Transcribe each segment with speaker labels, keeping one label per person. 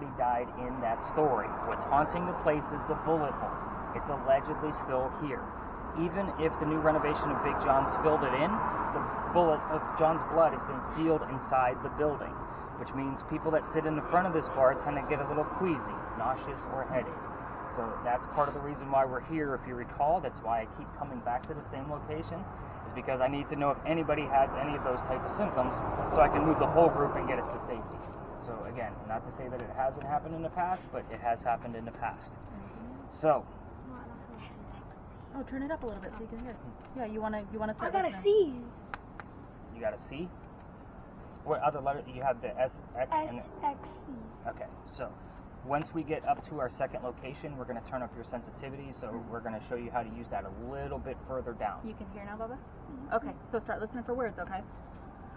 Speaker 1: somebody died in that story. What's haunting the place is the bullet hole. It's allegedly still here. Even if the new renovation of Big John's filled it in, the bullet of John's blood has been sealed inside the building, which means people that sit in the front of this bar tend to get a little queasy, nauseous, or headache. So that's part of the reason why we're here. If you recall, that's why I keep coming back to the same location, is because I need to know if anybody has any of those type of symptoms so I can move the whole group and get us to safety. So again, not to say that it hasn't happened in the past, but it has happened in the past. So.
Speaker 2: Oh, turn it up a little bit so you can hear. Yeah, you wanna start.
Speaker 3: I got a C.
Speaker 1: You got a C? What other letter? You have the S, X, and
Speaker 3: SXC.
Speaker 1: okay, so once we get up to our second location, we're going to turn up your sensitivity, so we're going to show you how to use that a little bit further down.
Speaker 2: You can hear now, Bubba? Okay, so start listening for words, okay?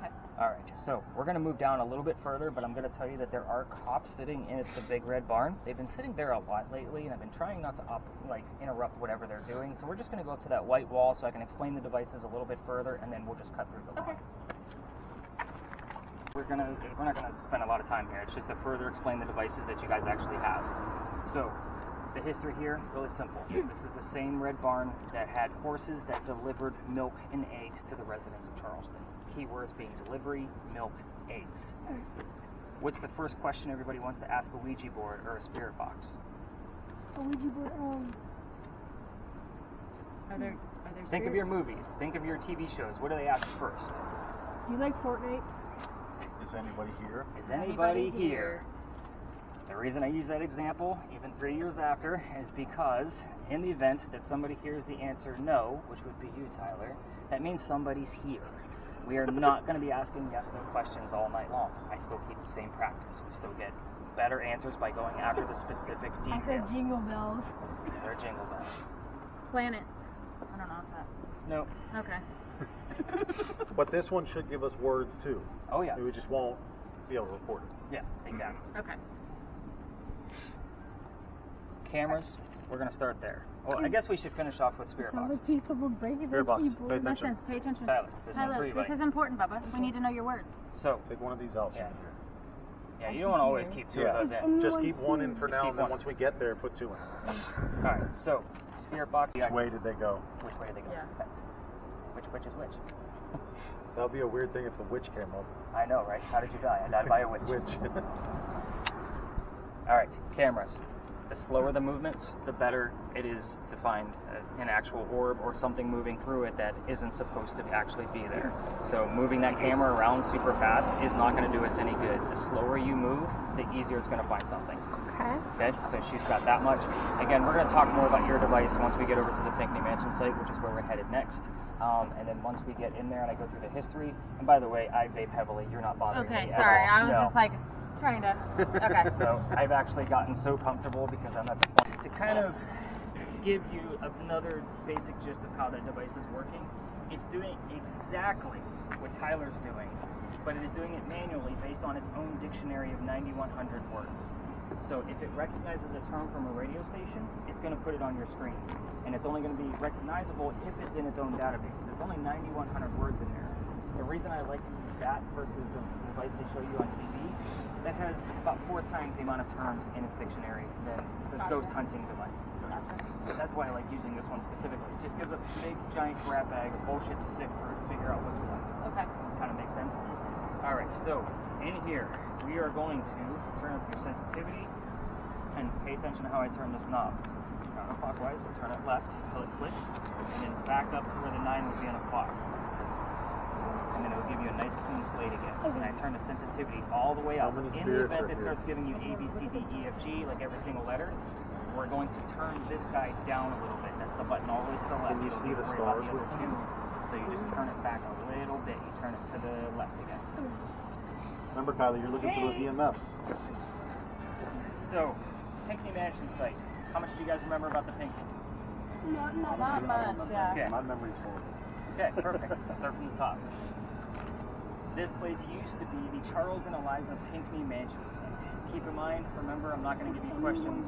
Speaker 2: Okay.
Speaker 1: All right, so we're going to move down a little bit further, but I'm going to tell you that there are cops sitting in the big red barn. They've been sitting there a lot lately, and I've been trying not to interrupt whatever they're doing, so we're just going to go up to that white wall so I can explain the devices a little bit further, and then we'll just cut through the wall.
Speaker 2: Okay.
Speaker 1: We're not gonna spend a lot of time here. It's just to further explain the devices that you guys actually have. So, the history here, really simple. This is the same red barn that had horses that delivered milk and eggs to the residents of Charleston. Keywords being delivery, milk, eggs. What's the first question everybody wants to ask a Ouija board or a spirit box?
Speaker 3: A Ouija board.
Speaker 2: Are there
Speaker 1: Think of your movies. Think of your TV shows. What do they ask first?
Speaker 3: Do you like Fortnite?
Speaker 4: Is anybody here?
Speaker 1: Is anybody here? The reason I use that example, even 3 years after, is because in the event that somebody hears the answer no, which would be you, Tyler, that means somebody's here. We are not going to be asking yes-no questions all night long. I still keep the same practice. We still get better answers by going after the specific details.
Speaker 3: I said jingle bells.
Speaker 1: They're jingle bells.
Speaker 2: Planet. I don't know if that.
Speaker 1: No.
Speaker 2: Okay.
Speaker 4: But this one should give us words too.
Speaker 1: Oh yeah.
Speaker 4: We just won't be able to report it.
Speaker 1: Yeah, exactly.
Speaker 2: Okay.
Speaker 1: Cameras, we're going to start there. Well, I guess we should finish off with spirit
Speaker 3: Sounds
Speaker 1: boxes.
Speaker 3: like people breaking their
Speaker 4: Spirit box.
Speaker 3: keyboard.
Speaker 4: Pay attention.
Speaker 2: Listen, pay attention.
Speaker 1: Tyler, this one's for
Speaker 2: Tyler,
Speaker 1: you,
Speaker 2: this
Speaker 1: buddy.
Speaker 2: is important, Bubba. We need to know your words.
Speaker 1: So,
Speaker 4: Take one of these out. so
Speaker 1: Yeah.
Speaker 4: you can hear.
Speaker 1: yeah, you don't want to always keep two of those in.
Speaker 4: Just keep one in for
Speaker 1: Just
Speaker 4: now,
Speaker 1: keep
Speaker 4: and then
Speaker 1: one.
Speaker 4: once we get there, put two in.
Speaker 1: All right, so spirit box.
Speaker 4: Which way did they go?
Speaker 1: Which way did they go?
Speaker 2: Yeah.
Speaker 1: Okay. Which is which?
Speaker 4: That would be a weird thing if the witch came up.
Speaker 1: I know, right? How did you die? I died by a witch.
Speaker 4: Witch.
Speaker 1: All right, cameras. The slower the movements, the better it is to find an actual orb or something moving through it that isn't supposed to actually be there. So moving that camera around super fast is not going to do us any good. The slower you move, the easier it's going to find something.
Speaker 3: Okay.
Speaker 1: Okay, so she's got that much. Again, we're going to talk more about your device once we get over to the Pinckney Mansion site, which is where we're headed next. And then once we get in there and I go through the history, and by the way, I vape heavily. You're not bothering
Speaker 2: Okay,
Speaker 1: me at
Speaker 2: sorry.
Speaker 1: all.
Speaker 2: I was
Speaker 1: No.
Speaker 2: just like trying to. Okay.
Speaker 1: So I've actually gotten so comfortable because I'm at the point to kind of give you another basic gist of how that device is working. It's doing exactly what Tyler's doing, but it is doing it manually based on its own dictionary of 9,100 words. So if it recognizes a term from a radio station, it's going to put it on your screen. And it's only going to be recognizable if it's in its own database. There's only 9,100 words in there. The reason I like that versus the device they show you on TV, that has about 4 times the amount of terms in its dictionary than the ghost hunting device. That's why I like using this one specifically. It just gives us a big, giant grab bag of bullshit to sift through to figure out what's what.
Speaker 2: Okay.
Speaker 1: Kind of makes sense? All right, so in here, we are going to turn up your sensitivity and pay attention to how I turn this knob. So counterclockwise, so turn it left until it clicks, and then back up to where the 9 would be on the clock. And then it will give you a nice clean slate again. And I turn the sensitivity all the way up.
Speaker 4: How many
Speaker 1: In the
Speaker 4: spirits
Speaker 1: event
Speaker 4: are
Speaker 1: it
Speaker 4: here?
Speaker 1: starts giving you A, B, C, D, E, F, G, like every single letter, we're going to turn this guy down a little bit. That's the button all the way to the left.
Speaker 4: Can you
Speaker 1: don't
Speaker 4: see
Speaker 1: need to
Speaker 4: the
Speaker 1: worry about
Speaker 4: stars
Speaker 1: other
Speaker 4: with
Speaker 1: two. So you just turn it back a little bit. You turn it to the left again.
Speaker 4: Remember, Kylie, you're looking for those EMFs.
Speaker 1: So, Pinckney Mansion site. How much do you guys remember about the Pinckneys?
Speaker 3: Not
Speaker 2: Not much, yeah.
Speaker 1: Okay.
Speaker 4: My memory's horrible.
Speaker 1: Okay, perfect. Let's start from the top. This place used to be the Charles and Eliza Pinckney Mansion site. Keep in mind, remember, I'm not going to give you questions.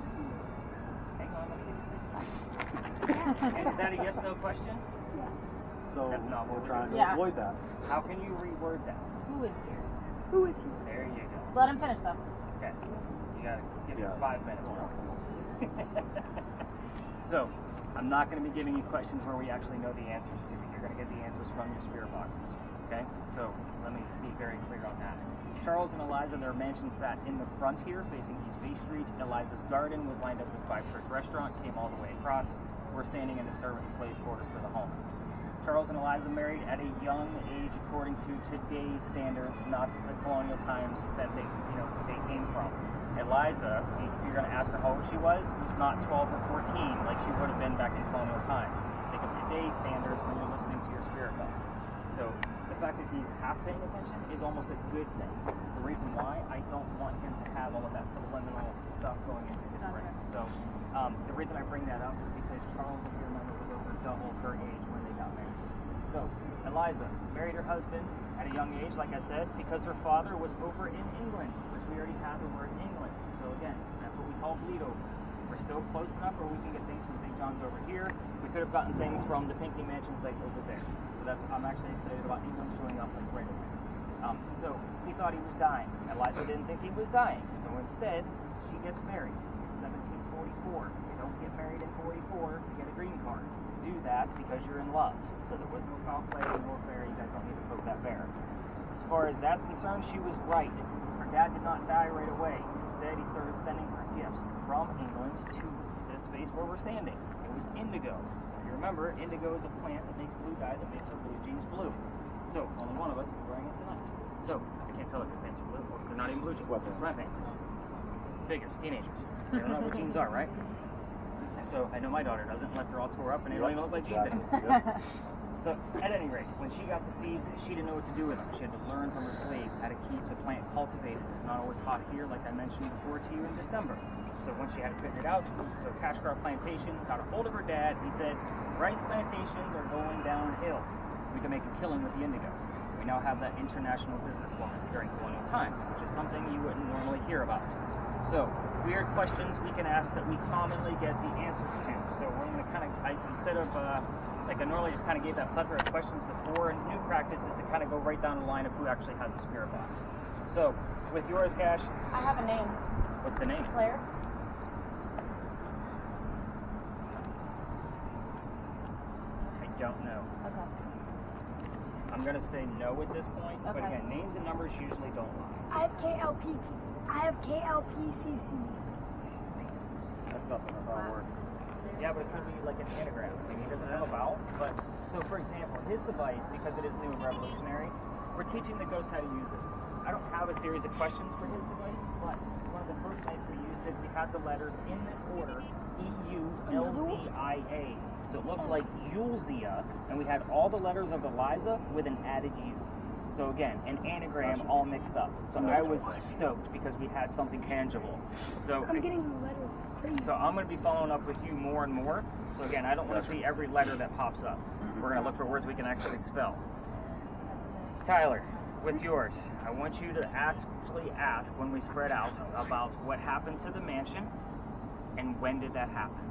Speaker 1: Hang on, let me give you okay, is that a yes/no question?
Speaker 4: So
Speaker 1: That's not what
Speaker 4: we're trying to
Speaker 2: Yeah.
Speaker 4: avoid that.
Speaker 1: How can you reword that?
Speaker 2: Who is here?
Speaker 3: Who is he?
Speaker 1: There you go.
Speaker 2: Let him finish though.
Speaker 1: Okay. You got it. it
Speaker 4: Yeah.
Speaker 1: for 5 minutes. So, I'm not going to be giving you questions where we actually know the answers to. You're going to get the answers from your spirit boxes. Okay? So, let me be very clear on that. Charles and Eliza, their mansion sat in the front here, facing East Bay Street. Eliza's garden was lined up with Five Church Restaurant, came all the way across. We're standing in the servant and slave quarters for the home. Charles and Eliza married at a young age according to today's standards, not the colonial times that they came from. Eliza, if you're going to ask her how old she was not 12 or 14 like she would have been back in colonial times. Think of today's standards when you're listening to your spirit box. So the fact that he's half paying attention is almost a good thing. The reason why, I don't want him to have all of that subliminal stuff going into his brain. So the reason I bring that up is because Charles, if you remember, was over double her age when they got married. So Eliza married her husband at a young age, like I said, because her father was over in England, which we already have the word England. So again, that's what we call bleed over. We're still close enough where we can get things from St. John's over here. We could have gotten things from the Pinckney Mansion site over there. So I'm actually excited about England showing up like right away. So he thought he was dying. Eliza didn't think he was dying. So instead, she gets married in 1744. You don't get married in 44 to get a green card. You do that because you're in love. So there was no foul play, no fair. You guys don't need to poke that bear. As far as that's concerned, she was right. Her dad did not die right away. Instead, he started sending her gifts from England to this space where we're standing. It was indigo. If you remember, indigo is a plant that makes blue dye that makes our blue jeans blue. So only one of us is wearing it tonight. So I can't tell if your pants are blue or they're not even blue jeans. Sweatpants. Figures, teenagers. They don't know what jeans are, right? So I know my daughter doesn't unless they're all tore up and they don't even look like jeans anymore. So at any rate, when she got the seeds, she didn't know what to do with them. She had to learn from her slaves how to keep the plant cultivated. It's not always hot here, like I mentioned before to you in December. So once she had it figured out, so Kashgar Plantation got a hold of her dad. He said, rice plantations are going downhill. We can make a killing with the indigo. We now have that international businesswoman during colonial times, which is something you wouldn't normally hear about. So, weird questions we can ask that we commonly get the answers to. So we're going to kind of, instead of, like I normally just kind of gave that plethora of questions before, and new practice is to kind of go right down the line of who actually has a spirit box. So, with yours, Cash?
Speaker 2: I have a name.
Speaker 1: What's the name?
Speaker 2: Claire.
Speaker 1: I don't know.
Speaker 2: Okay.
Speaker 1: I'm going to say no at this point, but
Speaker 2: Okay.
Speaker 1: again, names and numbers usually don't lie.
Speaker 3: I have KLPCC.
Speaker 4: That's nothing. That's not a word.
Speaker 1: Yeah, but it could be like an anagram. I mean, he doesn't have a vowel, but so for example, his device, because it is new and revolutionary, we're teaching the ghost how to use it. I don't have a series of questions for his device, but one of the first nights we used it, we had the letters in this order, EULZIA. So it looked like Julzia, and we had all the letters of Eliza with an added U. So again, an anagram all mixed up. So I was stoked because we had something tangible. So
Speaker 3: I'm getting the letters crazy.
Speaker 1: So I'm going to be following up with you more and more. So again, I don't want to see every letter that pops up. We're going to look for words we can actually spell. Tyler, with yours, I want you to actually ask when we spread out about what happened to the mansion and when did that happen.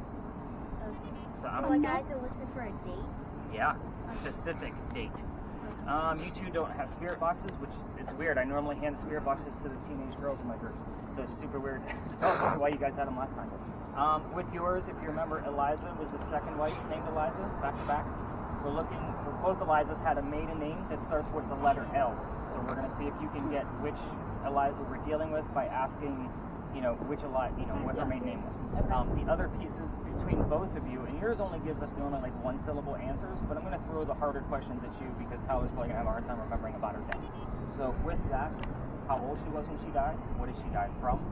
Speaker 1: So I'm
Speaker 5: like I have to listen for a date?
Speaker 1: Yeah, specific date. You two don't have spirit boxes, which it's weird. I normally hand the spirit boxes to the teenage girls in my groups, so it's super weird. That's why you guys had them last time. With yours, if you remember, Eliza was the second wife named Eliza, back to back. We're looking for both Elizas had a maiden name that starts with the letter L. So we're going to see if you can get which Eliza we're dealing with by asking, which Eliza, what her maiden name was. The other pieces between both of you, and yours only gives us normally like one syllable answers, but I'm going to throw the harder questions at you because Tyler's probably going to have a hard time remembering about her dad. So with that, how old she was when she died, what did she die from,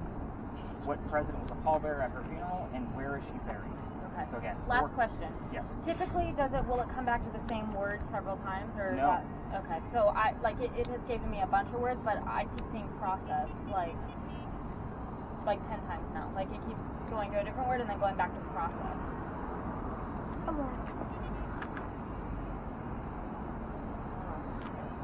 Speaker 1: what president was a pallbearer at her funeral, and where is she buried?
Speaker 2: Okay.
Speaker 1: So again,
Speaker 2: Last question.
Speaker 1: Yes.
Speaker 2: Typically, will it come back to the same words several times, or
Speaker 1: No.
Speaker 2: Okay. So it has given me a bunch of words, but I keep seeing process like 10 times now. Like it keeps going to a different word and then going back to process.
Speaker 3: Hello.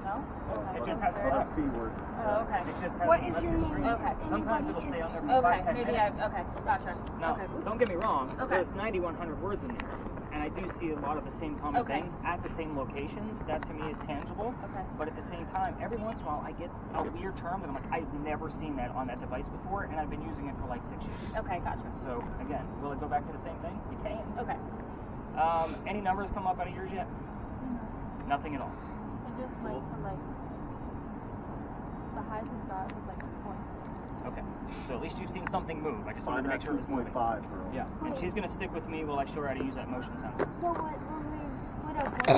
Speaker 2: No?
Speaker 1: It
Speaker 2: Okay.
Speaker 1: just has
Speaker 2: Third?
Speaker 1: a
Speaker 4: P word.
Speaker 2: Oh, okay.
Speaker 1: It just has
Speaker 3: What
Speaker 1: a
Speaker 3: is
Speaker 1: left
Speaker 3: your
Speaker 1: screen.
Speaker 3: name?
Speaker 2: Okay.
Speaker 1: Sometimes it'll stay on there for
Speaker 2: Okay.
Speaker 1: 5-10
Speaker 2: Maybe
Speaker 1: minutes.
Speaker 2: okay. Gotcha.
Speaker 1: Now,
Speaker 2: Okay.
Speaker 1: don't get me wrong,
Speaker 2: Okay.
Speaker 1: there's 9,100 words in there, and I do see a lot of the same common
Speaker 2: Okay.
Speaker 1: things at the same locations. That to me is tangible.
Speaker 2: Okay.
Speaker 1: But at the same time, every once in a while, I get a weird term that I'm like, I've never seen that on that device before, and I've been using it for like 6 years.
Speaker 2: Okay, gotcha.
Speaker 1: So again, will it go back to the same thing? You can.
Speaker 2: Okay.
Speaker 1: Any numbers come up out of yours yet? Nothing at all.
Speaker 2: It just went to like the highest we got was like 0.6.
Speaker 1: Okay. So at least you've seen something move. I just wanted to make sure it was moving.
Speaker 4: 2.5, girl.
Speaker 1: Yeah. And she's gonna stick with me while I show her how to use that motion sensor.
Speaker 3: So what, when we split up, what did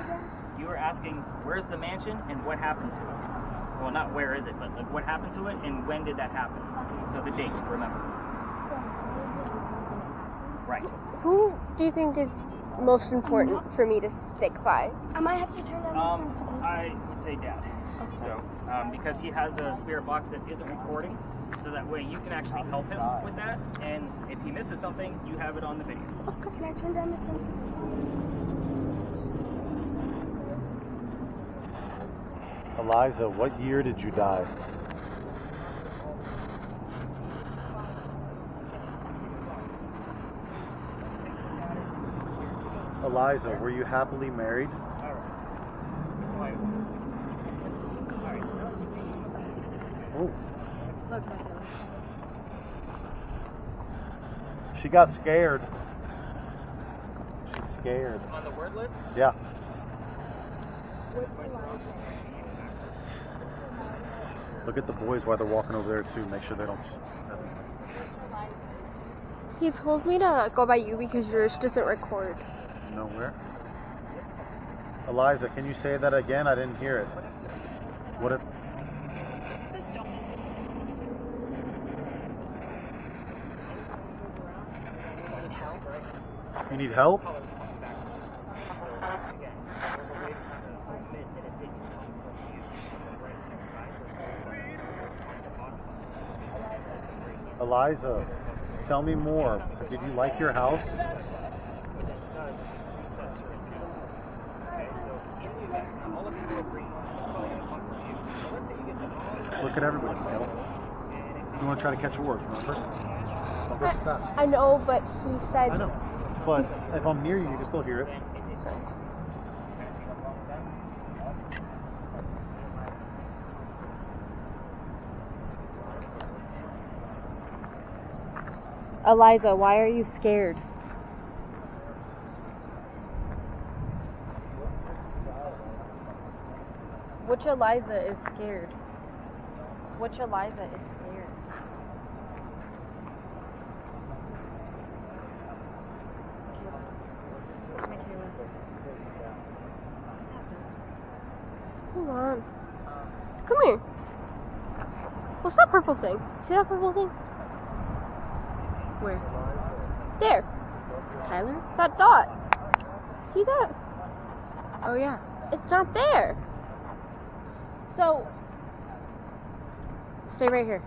Speaker 3: again?
Speaker 1: You were asking where's the mansion and what happened to it. Well, not where is it, but like what happened to it and when did that happen. So the date, remember. Right.
Speaker 5: Who do you think is most important for me to stick by?
Speaker 3: I might have to turn down the sensitivity.
Speaker 1: I would say Dad. So, because he has a spirit box that isn't recording, so that way you can actually help him with that, and if he misses something, you have it on the video.
Speaker 3: Can I turn down the sensitivity?
Speaker 4: Eliza, what year did you die? Eliza, were you happily married? Oh. She got scared. She's scared.
Speaker 1: On the word list?
Speaker 4: Yeah. Look at the boys while they're walking over there too. Make sure they don't.
Speaker 5: He told me to go by you because yours doesn't record.
Speaker 4: Nowhere. Eliza, can you say that again? I didn't hear it. What if? You need help? Eliza, tell me more. Did you like your house? Look at everybody, Neil. You want to try to catch a word, remember? Don't go too fast.
Speaker 5: I know, but he said.
Speaker 4: I know. But if I'm near you, you can still hear it.
Speaker 5: Eliza, why are you scared? Which Eliza is scared? Which Eliza is scared? Hold on. Come here. What's that purple thing? See that purple thing? Where? There. Tyler? That dot. See that? Oh yeah. It's not there. So, stay right here.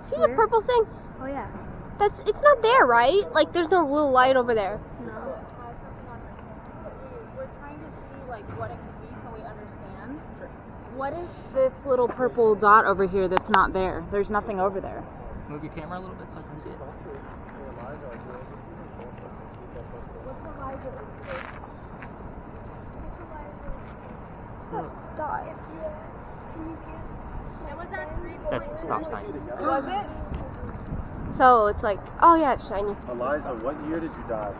Speaker 5: See the purple thing?
Speaker 3: Oh yeah.
Speaker 5: It's not there, right? Like there's no little light over there.
Speaker 3: No.
Speaker 2: We're trying to see like what it could be so we understand. What is this little purple dot over here that's not there? There's nothing over there.
Speaker 1: Move your camera a little bit so I can see it.
Speaker 5: Dot.
Speaker 1: That's the stop sign.
Speaker 2: Was it?
Speaker 5: So it's like, oh yeah, it's shiny.
Speaker 4: Eliza, what year did you die?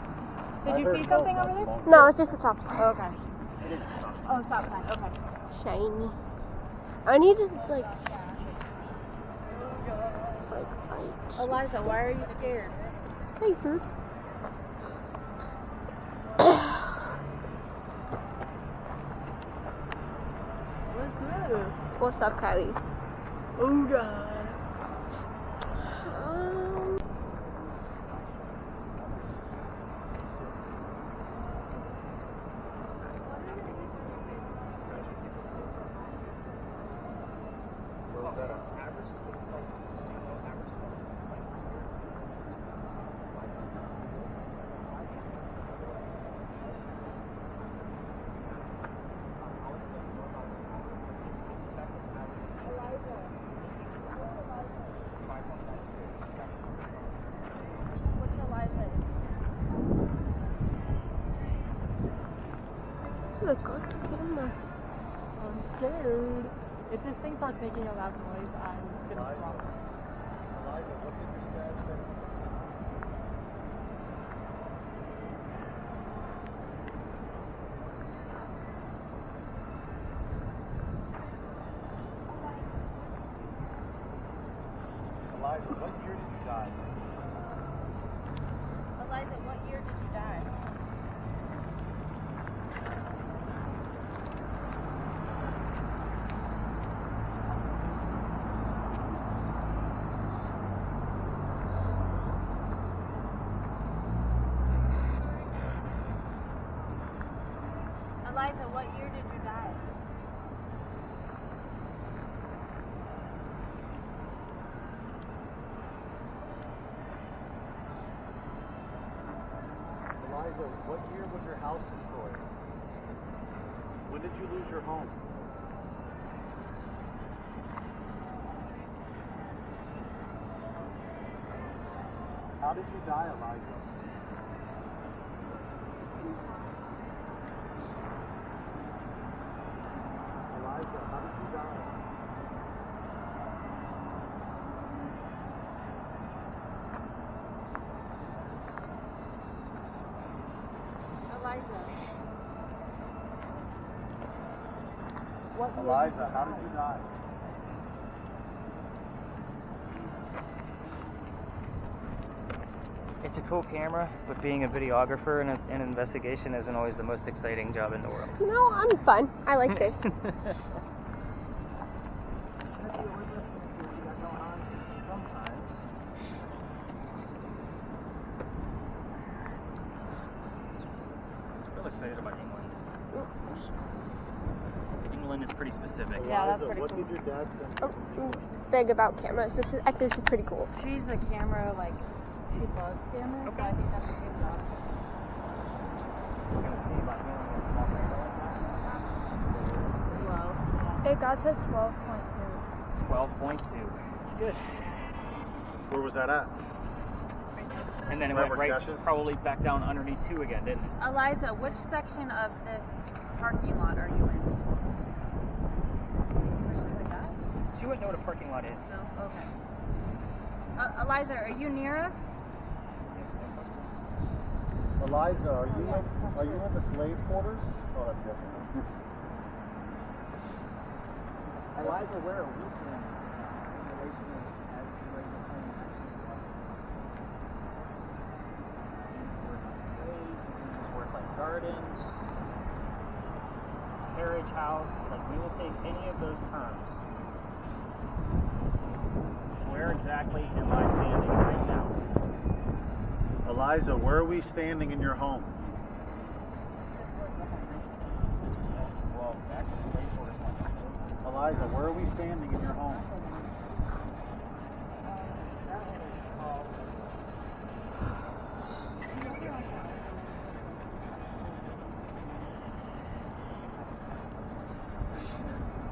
Speaker 2: Did you see something over there?
Speaker 5: No, it's just a top sign.
Speaker 2: Oh, okay. Oh, stop sign. Okay.
Speaker 5: Shiny. I need to like. It's like light.
Speaker 2: Eliza, why are you scared?
Speaker 5: Paper.
Speaker 2: What's that?
Speaker 5: What's up, Kylie?
Speaker 2: Oh god.
Speaker 5: a good camera.
Speaker 6: I'm scared. If this thing starts making a loud noise, I'm gonna flop.
Speaker 4: Eliza, what did your dad say? Eliza, what year did you die?
Speaker 2: Eliza, what year did you die? Eliza, what year did you die?
Speaker 4: Eliza, what year was your house destroyed? When did you lose your home? How did you die, Eliza? Eliza, how did you die?
Speaker 2: Eliza.
Speaker 4: Eliza, how did you die?
Speaker 1: It's a cool camera, but being a videographer in an investigation isn't always the most exciting job in the world.
Speaker 5: No, I'm fun. I like this.
Speaker 1: I'm still excited about England. England is pretty specific.
Speaker 2: Yeah, that's
Speaker 4: Eliza,
Speaker 2: pretty
Speaker 4: what
Speaker 2: cool.
Speaker 4: did your dad send you?
Speaker 5: Oh, big about cameras. This is pretty cool.
Speaker 6: She's a camera, like, she loves cameras, so I think that's a good job.
Speaker 1: We're gonna see about England in a small camera like that.
Speaker 6: Slow.
Speaker 5: It got to 12.2.
Speaker 1: 12.2. It's good.
Speaker 4: Where was that at?
Speaker 1: And then it
Speaker 4: Right
Speaker 1: went
Speaker 4: where
Speaker 1: right,
Speaker 4: Cash is?
Speaker 1: probably back down underneath 2 again, didn't it?
Speaker 2: Eliza, which section of this parking lot are you in?
Speaker 1: She wouldn't know what a parking lot is.
Speaker 2: No? Okay. Eliza, are you near us?
Speaker 1: Yes, no question.
Speaker 4: Eliza, are you in the slave quarters? Oh, that's different.
Speaker 1: Eliza, where are we in relation to as it relates to playing Worth Gardens, Carriage House, like we will take any of those terms. Where exactly am I standing right now?
Speaker 4: Eliza, where are we standing in your home?
Speaker 1: Well, actually, the slave quarters one.
Speaker 4: Eliza, where are we standing in your home?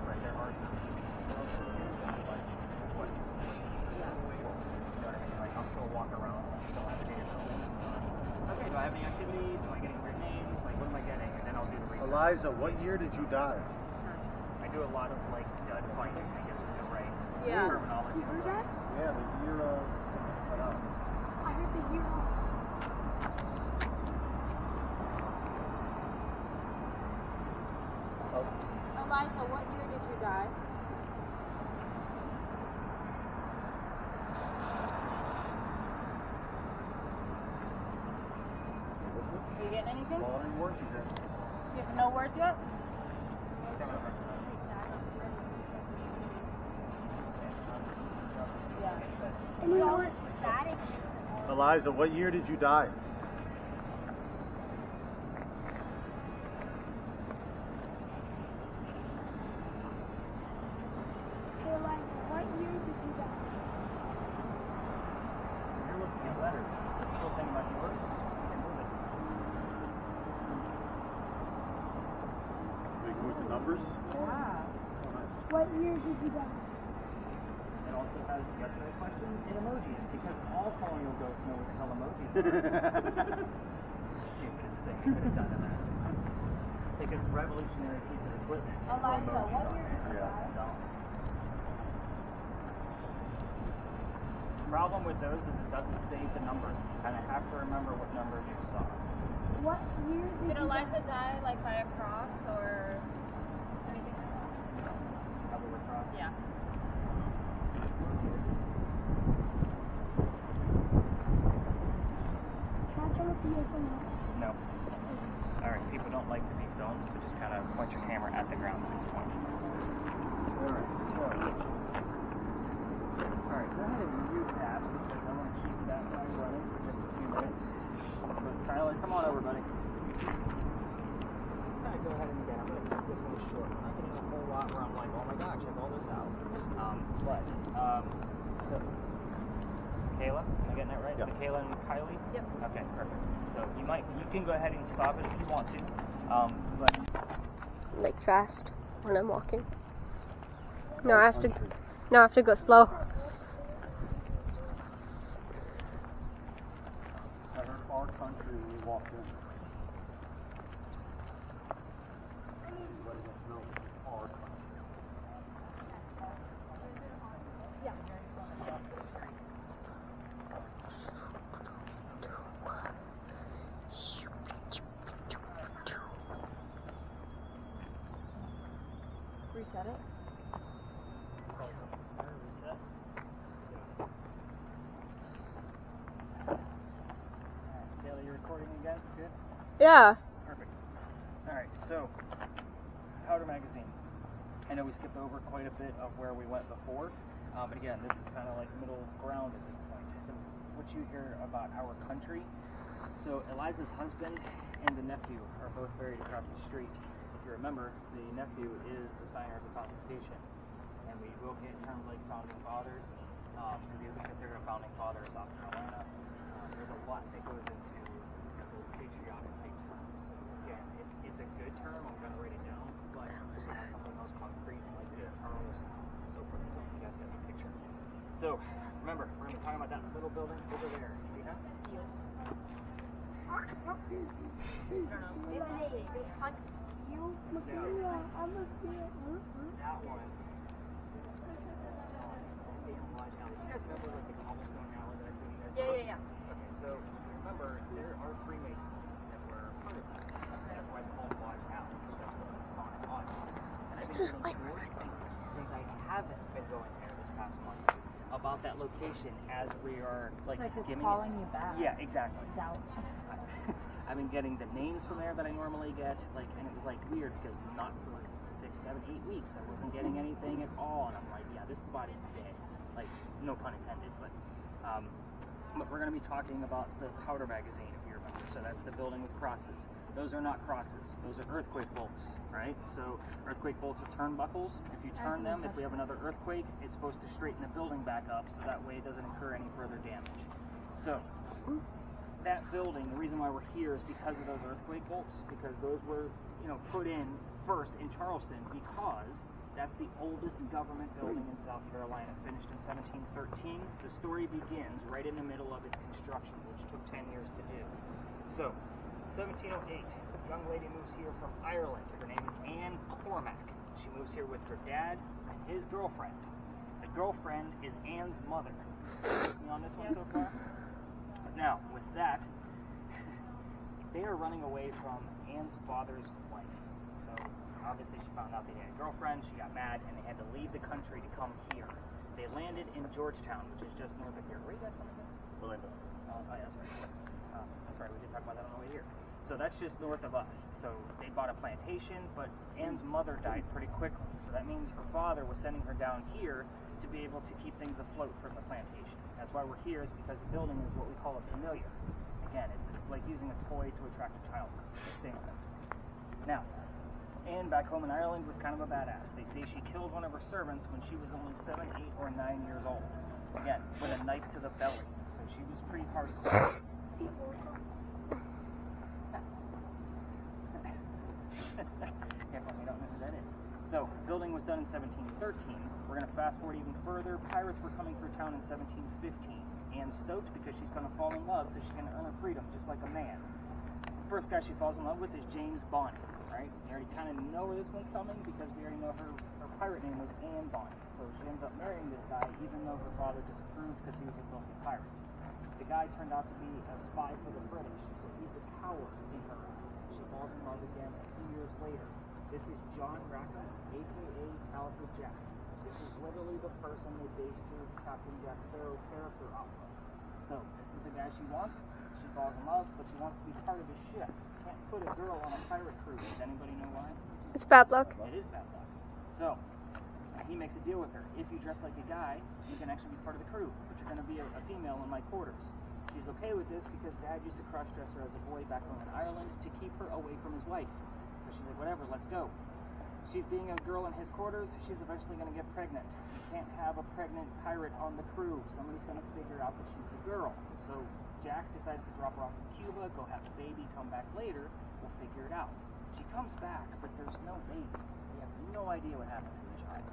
Speaker 1: Right, there are some. That's what. Yeah. You know what I mean? Like, I'll still walk around. I'll still have data. Okay, do I have any activities? Am I getting weird names? Like, what am I getting? And then I'll do the research.
Speaker 4: Eliza, what year did you die?
Speaker 1: I do a lot of, like, dud finding, I guess is the right
Speaker 2: Yeah.
Speaker 1: terminology.
Speaker 3: You heard that?
Speaker 4: Yeah, the year of. Cut out.
Speaker 3: I heard the year off.
Speaker 2: Eliza, what year did you die? Are you getting anything?
Speaker 4: All in words you did.
Speaker 2: You have no words yet? Yeah.
Speaker 3: And you know what static?
Speaker 4: Eliza, what year did you die?
Speaker 3: Hey Eliza, what year did you die?
Speaker 1: You're looking at letters. Still thinking about yours? You can move it.
Speaker 4: We can move to numbers.
Speaker 6: Wow.
Speaker 3: What year did you die?
Speaker 1: It also has yes or no questions and emojis, because all colonial ghosts know what the hell emojis are. Stupidest thing I could have done in that. Because revolutionary piece of equipment.
Speaker 2: Eliza, what year did you
Speaker 4: Yeah.
Speaker 2: die?
Speaker 1: Problem with those is it doesn't save the numbers. You kind of have to remember what numbers you saw.
Speaker 3: What year did
Speaker 2: Did
Speaker 3: you
Speaker 2: Eliza
Speaker 3: die?
Speaker 2: die like by a cross or anything like that?
Speaker 1: Double across.
Speaker 2: Yeah.
Speaker 3: Can I tell it's a yes or no?
Speaker 1: No. All right. People don't like to be filmed, so just kind of point your camera at the ground at this point. All right. All right. Go ahead and mute that because I want to keep that mic running for just a few minutes. So Tyler, come on over, buddy. Just kind of go ahead and again. I'm going to keep this one short. I'm not getting a whole lot where I'm like, oh my god, check all this out. So Kayla, am I getting that right?
Speaker 4: Yep.
Speaker 1: Kayla and Kylie.
Speaker 2: Yep.
Speaker 1: Okay, perfect. So you can go ahead and stop it if you want to, but
Speaker 5: Like fast when I'm walking. No, I have to go slow.
Speaker 4: I heard our country when we walked in. Everybody must know this is our country.
Speaker 6: Reset it.
Speaker 1: reset. Kayla, you recording again? Good.
Speaker 5: Yeah.
Speaker 1: Perfect. All right. So, Powder Magazine. I know we skipped over quite a bit of where we went before, but again, this is kind of like middle ground at this point. What you hear about our country. So Eliza's husband and the nephew are both buried across the street. If you remember, the nephew is the signer of the Constitution, and we will get terms like founding fathers, because he is considered a founding father of South Carolina. There's a lot that goes into those patriotic type terms. So again, it's a good term. I'm going to write it down, but it's not something else concrete like the terms and so forth and so on. You guys get the picture. So remember, we're going to be talking about that little building over there. See that?
Speaker 3: Yeah, I'm gonna see it.
Speaker 1: That one. You guys remember like the cobblestone alley that I told you guys about?
Speaker 2: Yeah.
Speaker 1: Okay, so remember there are Freemasons that were part of that. That's why it's called Lodge Alley. That's what the Masonic Lodge is. And I've been
Speaker 5: Just
Speaker 1: getting more things since I haven't been going there this past month about that location as we are like
Speaker 6: Like it's
Speaker 1: skimming.
Speaker 6: calling you back.
Speaker 1: Yeah, exactly.
Speaker 6: Doubt.
Speaker 1: I've been getting the names from there that I normally get, like, and it was like weird because not for like 6, 7, 8 weeks I wasn't getting anything at all, and I'm like, yeah, this body's dead, like, no pun intended, but we're going to be talking about the Powder Magazine, if you remember. So that's the building with crosses. Those are not crosses; those are earthquake bolts, right? So earthquake bolts are turnbuckles. If you turn them, if we have another earthquake, it's supposed to straighten the building back up, so that way it doesn't incur any further damage. So that building, the reason why we're here is because of those earthquake bolts, because those were, put in first in Charleston because that's the oldest government building in South Carolina, finished in 1713. The story begins right in the middle of its construction, which took 10 years to do. So, 1708, a young lady moves here from Ireland. Her name is Anne Cormack. She moves here with her dad and his girlfriend. The girlfriend is Anne's mother. You on this one so far? Now, with that, they are running away from Anne's father's wife. So, obviously she found out they had a girlfriend, she got mad, and they had to leave the country to come here. They landed in Georgetown, which is just north of here. Where are you guys from again?
Speaker 4: Orlando.
Speaker 1: Oh, yeah, that's right. That's right, we did talk about that on the way here. So that's just north of us. So they bought a plantation, but Anne's mother died pretty quickly. So that means her father was sending her down here to be able to keep things afloat from the plantation. That's why we're here, is because the building is what we call a familiar. Again, it's like using a toy to attract a child. Same principle. Now, Anne back home in Ireland was kind of a badass. They say she killed one of her servants when she was only 7, 8, or 9 years old. Again, with a knife to the belly. So she was pretty hardcore. Careful, we don't know who that is. So, building was done in 1713. We're going to fast forward even further. Pirates were coming through town in 1715. Anne's stoked because she's going to fall in love, so she's going to earn her freedom just like a man. The first guy she falls in love with is James Bond, right? We already kind of know where this one's coming because we already know her pirate name was Anne Bonny. So she ends up marrying this guy even though her father disapproved because he was a filthy pirate. The guy turned out to be a spy for the British, so he's a coward in her eyes. She falls in love again a few years later. This is John Rackham, aka Calico Jack. This is literally the person they based your Captain Jack Sparrow character off of. So this is the guy she wants. She falls in love, but she wants to be part of his ship. You can't put a girl on a pirate cruise. Does anybody know why?
Speaker 5: It's bad luck.
Speaker 1: It is bad luck. So he makes a deal with her. If you dress like a guy, you can actually be part of the crew, but you're going to be a female in my quarters. She's okay with this because Dad used to cross-dress her as a boy back home in Ireland to keep her away from his wife. So she's like, whatever, let's go. She's being a girl in his quarters, she's eventually going to get pregnant. You can't have a pregnant pirate on the crew. Somebody's going to figure out that she's a girl. So Jack decides to drop her off in Cuba, go have a baby, come back later, we'll figure it out. She comes back, but there's no baby. We have no idea what happened to the child.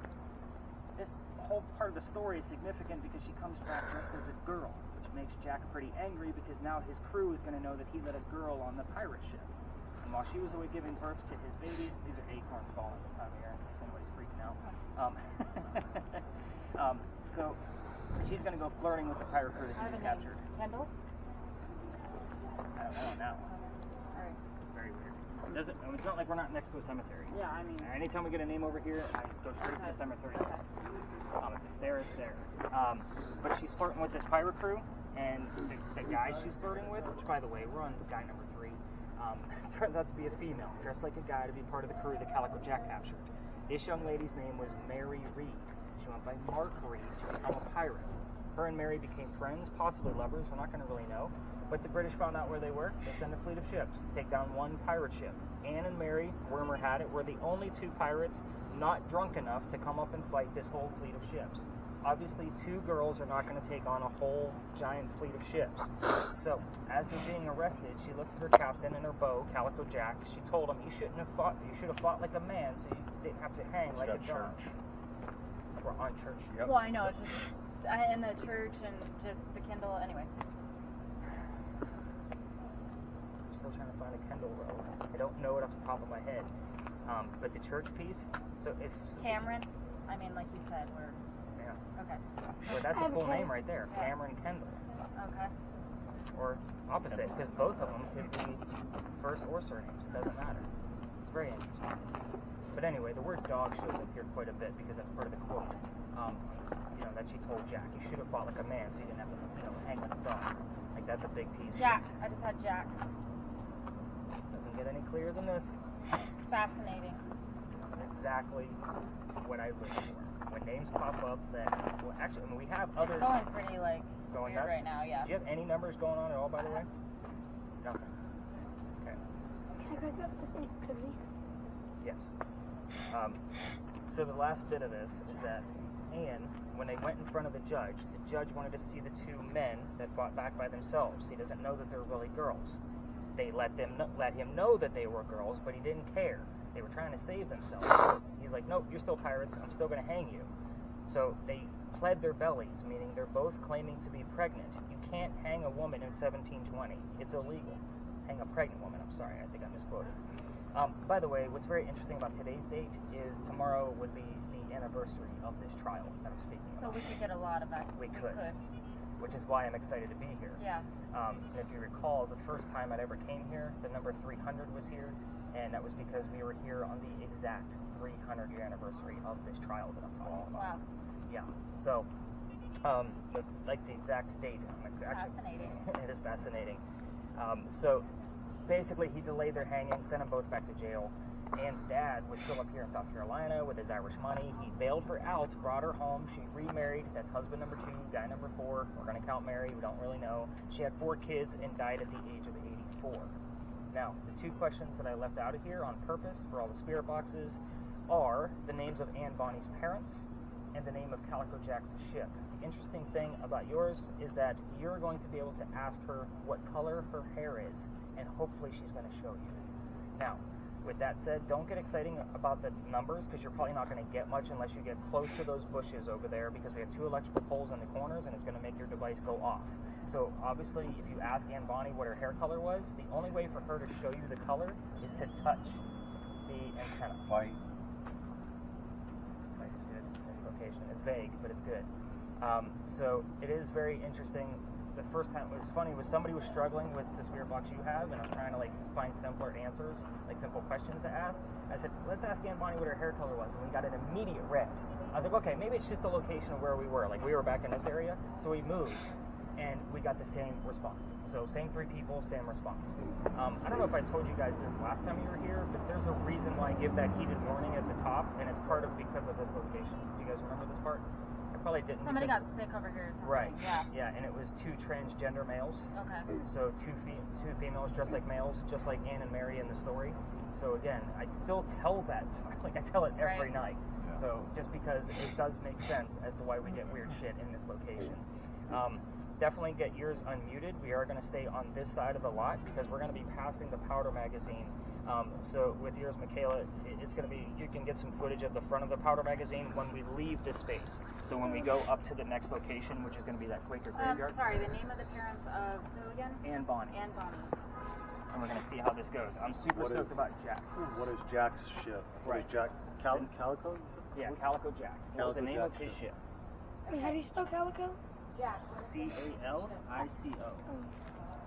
Speaker 1: This whole part of the story is significant because she comes back dressed as a girl, which makes Jack pretty angry because now his crew is going to know that he let a girl on the pirate ship. And while she was away giving birth to his baby, these are acorns falling this time of year in case anybody's freaking out. So she's going to go flirting with the pirate crew that he just captured.
Speaker 2: Kendall?
Speaker 1: I don't know on that one.
Speaker 2: Alright.
Speaker 1: Very weird. Doesn't, it's not like we're not next to a cemetery.
Speaker 2: Yeah, I mean.
Speaker 1: Anytime we get a name over here, I go straight to the cemetery next. If it's there, it's there. But she's flirting with this pirate crew, and the guy she's flirting with, which by the way, we're on guy number 3, turns out to be a female, dressed like a guy to be part of the crew that Calico Jack captured. This young lady's name was Mary Reed. She went by Mark Reed to become a pirate. Her and Mary became friends, possibly lovers, we're not going to really know. But the British found out where they were. They sent a fleet of ships to take down one pirate ship. Anne and Mary, rumor had it, were the only 2 pirates not drunk enough to come up and fight this whole fleet of ships. Obviously, 2 girls are not going to take on a whole giant fleet of ships. So, as they're being arrested, she looks at her captain and her beau, Calico Jack. She told him, you shouldn't have fought. You should have fought like a man, so you didn't have to hang like a dog. We're on church.
Speaker 4: Yep.
Speaker 2: Well, I know, it's just in the church and just the Kindle, anyway.
Speaker 1: I'm still trying to find a Kendall row. I don't know it off the top of my head. But the church piece, so if...
Speaker 2: Cameron? I mean, like you said, we're...
Speaker 1: Yeah.
Speaker 2: Okay.
Speaker 1: Well, that's a full name right there.
Speaker 2: Yeah.
Speaker 1: Cameron Kendall.
Speaker 2: Okay.
Speaker 1: Or opposite, because both of them could be first or surnames. It doesn't matter. It's very interesting. But anyway, the word dog shows up here quite a bit because that's part of the quote. That she told Jack, you should have fought like a man so you didn't have to, hang like a dog. Like, that's a big piece.
Speaker 2: Jack. I just had Jack.
Speaker 1: Doesn't get any clearer than this.
Speaker 2: Fascinating.
Speaker 1: This is exactly what I look for. When names pop up that, well, actually, we have other...
Speaker 2: It's going pretty,
Speaker 1: going
Speaker 2: weird
Speaker 1: nuts
Speaker 2: right now, yeah.
Speaker 1: Do you have any numbers going on at all, by the way? Nothing. Okay.
Speaker 3: Can I back up the sensitivity?
Speaker 1: Yes. So the last bit of this is that Anne, when they went in front of the judge wanted to see the 2 men that fought back by themselves. He doesn't know that they're really girls. They let him know that they were girls, but he didn't care. They were trying to save themselves. He's like, nope, you're still pirates. I'm still going to hang you. So they pled their bellies, meaning they're both claiming to be pregnant. You can't hang a woman in 1720. It's illegal. Hang a pregnant woman. I'm sorry. I think I misquoted. By the way, what's very interesting about today's date is tomorrow would be the anniversary of this trial that I'm speaking
Speaker 2: So
Speaker 1: about.
Speaker 2: we could get a lot of that.
Speaker 1: We could. Which is why I'm excited to be here.
Speaker 2: Yeah.
Speaker 1: And if you recall, the first time I ever came here, the number 300 was here, and that was because we were here on the exact 300-year anniversary of this trial that I'm talking about.
Speaker 2: Wow.
Speaker 1: Yeah. So, like the exact date.
Speaker 2: Fascinating.
Speaker 1: It is fascinating. So, basically, he delayed their hanging, sent them both back to jail. Anne's dad was still up here in South Carolina with his Irish money. He bailed her out, brought her home. She remarried. That's husband number 2, guy number 4. We're going to count Mary. We don't really know. She had 4 kids and died at the age of 84. Now, the 2 questions that I left out of here on purpose for all the spirit boxes are the names of Anne Bonny's parents and the name of Calico Jack's ship. The interesting thing about yours is that you're going to be able to ask her what color her hair is, and hopefully she's going to show you. Now, with that said, don't get excited about the numbers because you're probably not going to get much unless you get close to those bushes over there because we have 2 electrical poles in the corners and it's going to make your device go off. So obviously, if you ask Anne Bonny what her hair color was, the only way for her to show you the color is to touch and kind of
Speaker 4: Fight.
Speaker 1: Fight is good. This location. It's vague, but it's good. So it is very interesting. The first time it was funny was somebody was struggling with the spirit box you have, and I'm trying to like find simpler answers, like simple questions to ask. I said, let's ask Aunt Bonnie what her hair color was, and we got an immediate red. I was like, okay, maybe it's just the location of where we were. Like, we were back in this area, so we moved, and we got the same response. So, same 3 people, same response. I don't know if I told you guys this last time you were here, but there's a reason why I give that heated warning at the top, and it's part of because of this location. Do you guys remember this part? I probably didn't.
Speaker 2: Somebody got sick over here or something.
Speaker 1: Right.
Speaker 2: Yeah.
Speaker 1: Yeah, and it was 2 transgender males.
Speaker 2: Okay.
Speaker 1: So two females dressed like males, just like Anne and Mary in the story. So again, I still tell that, like I tell it every night. So just because it does make sense as to why we get weird shit in this location. Definitely get yours unmuted. We are going to stay on this side of the lot because we're going to be passing the powder magazine. So with yours, Michaela, it's going to be, you can get some footage of the front of the powder magazine when we leave this space. So when we go up to the next location, which is going to be that Quaker graveyard.
Speaker 2: Sorry, the name of the parents of who again?
Speaker 1: Anne Bonnie.
Speaker 2: Anne Bonnie.
Speaker 1: And we're going to see how this goes. I'm super stoked about Jack.
Speaker 4: What is Jack's ship? What is Jack? Calico?
Speaker 1: Yeah, Calico Jack. What was the name of his ship?
Speaker 3: Wait, how do you spell calico?
Speaker 2: Jack.
Speaker 1: C-A-L-I-C-O.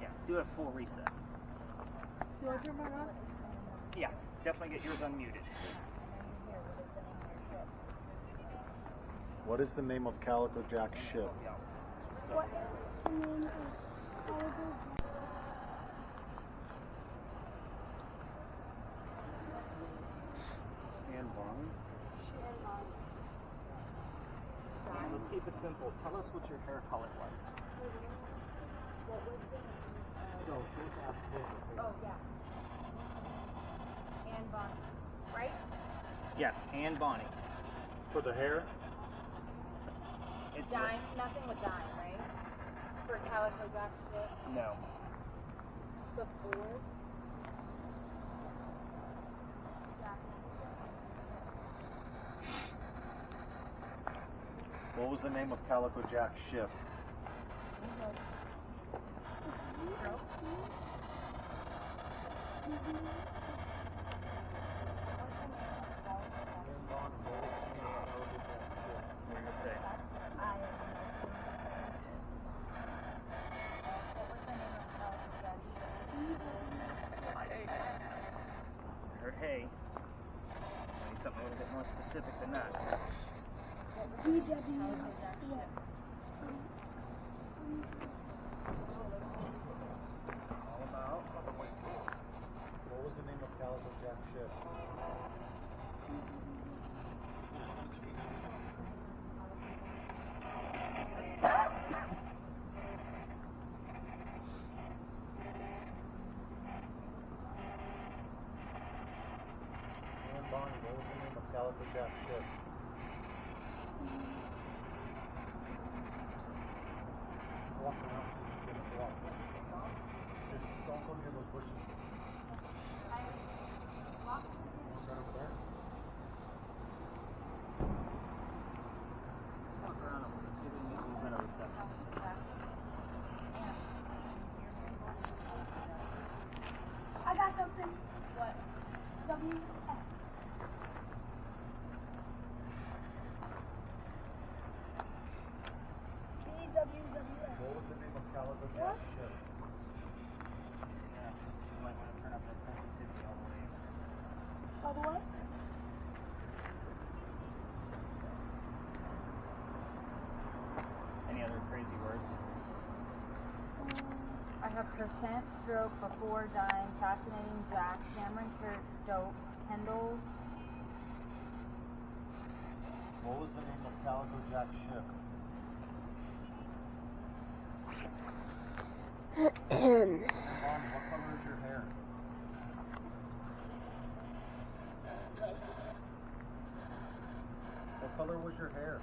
Speaker 1: Yeah, do a full reset.
Speaker 3: Do I turn mine on?
Speaker 1: Yeah, definitely get yours unmuted.
Speaker 4: What is the name of Calico Jack's ship?
Speaker 3: What is the name of calico?
Speaker 4: Anne Bonnie?
Speaker 1: Let's keep it simple. Tell us what your hair color was.
Speaker 2: Oh yeah. Anne Bonnie. Right?
Speaker 1: Yes, Anne Bonnie.
Speaker 4: For the hair?
Speaker 1: It's
Speaker 2: Dime. Nothing with dime, right? For Calico Jack shit.
Speaker 1: No.
Speaker 2: Before.
Speaker 4: What was the name of Calico Jack's ship?
Speaker 1: What are you going to say? I heard hay. I need something a little bit more specific than that. All about.
Speaker 4: What was the name of Calico Jack's ship? Anne Bonnie, what was the name of Calico Jack's ship? Walk around. Walk. Just don't go near those bushes. Right over there.
Speaker 1: Walk around a little bit. See if we can get a little better reception.
Speaker 3: I got something.
Speaker 2: What?
Speaker 3: WF. WWF.
Speaker 4: What was the name of Calico Jack's ship?
Speaker 1: Yeah, you might want to turn up that sensitivity all the way.
Speaker 3: By the way,
Speaker 1: Any other crazy words?
Speaker 2: I have percent, stroke, before, dime, fascinating, Jack, Cameron, Church, dope, Kendall.
Speaker 4: What was the name of Calico Jack's ship? Anne Bonnie, what color is your hair? What color was your hair?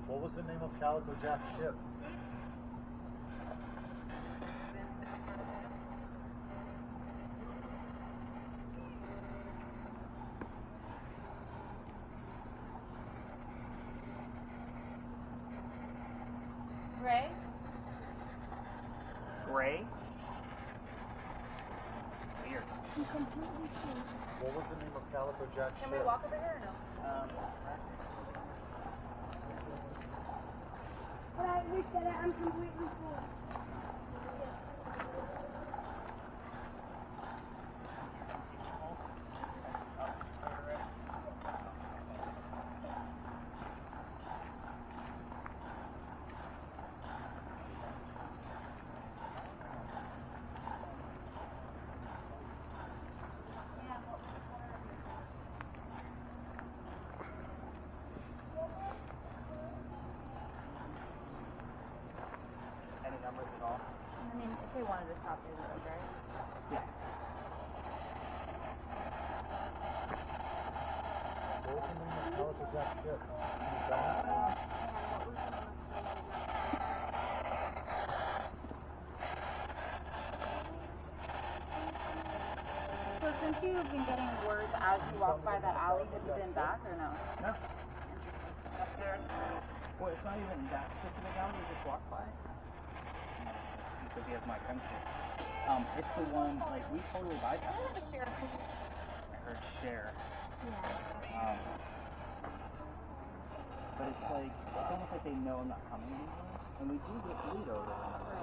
Speaker 4: What was the name of Calico Jack's ship?
Speaker 1: gray. Weird.
Speaker 3: I'm completely full.
Speaker 4: What was the name of Calico Jack's
Speaker 2: Can
Speaker 4: ship?
Speaker 2: we walk over here or no?
Speaker 3: But I reset it. I'm completely full.
Speaker 1: Any numbers at all?
Speaker 2: I mean, if they wanted to shop, they would have, right?
Speaker 1: Yeah.
Speaker 4: What was the name of Calico Jack's ship? Can you tell me?
Speaker 2: So since you've been getting words as you walk by that alley, have you been back or no?
Speaker 1: No.
Speaker 2: Interesting. Upstairs?
Speaker 1: Well, it's not even that specific alley we just walked by. Because he has my friendship. It's the one, like, we totally bypassed. I heard share.
Speaker 2: Yeah.
Speaker 1: But it's like, it's almost like they know I'm not coming anymore. And we do get Toledo, remember?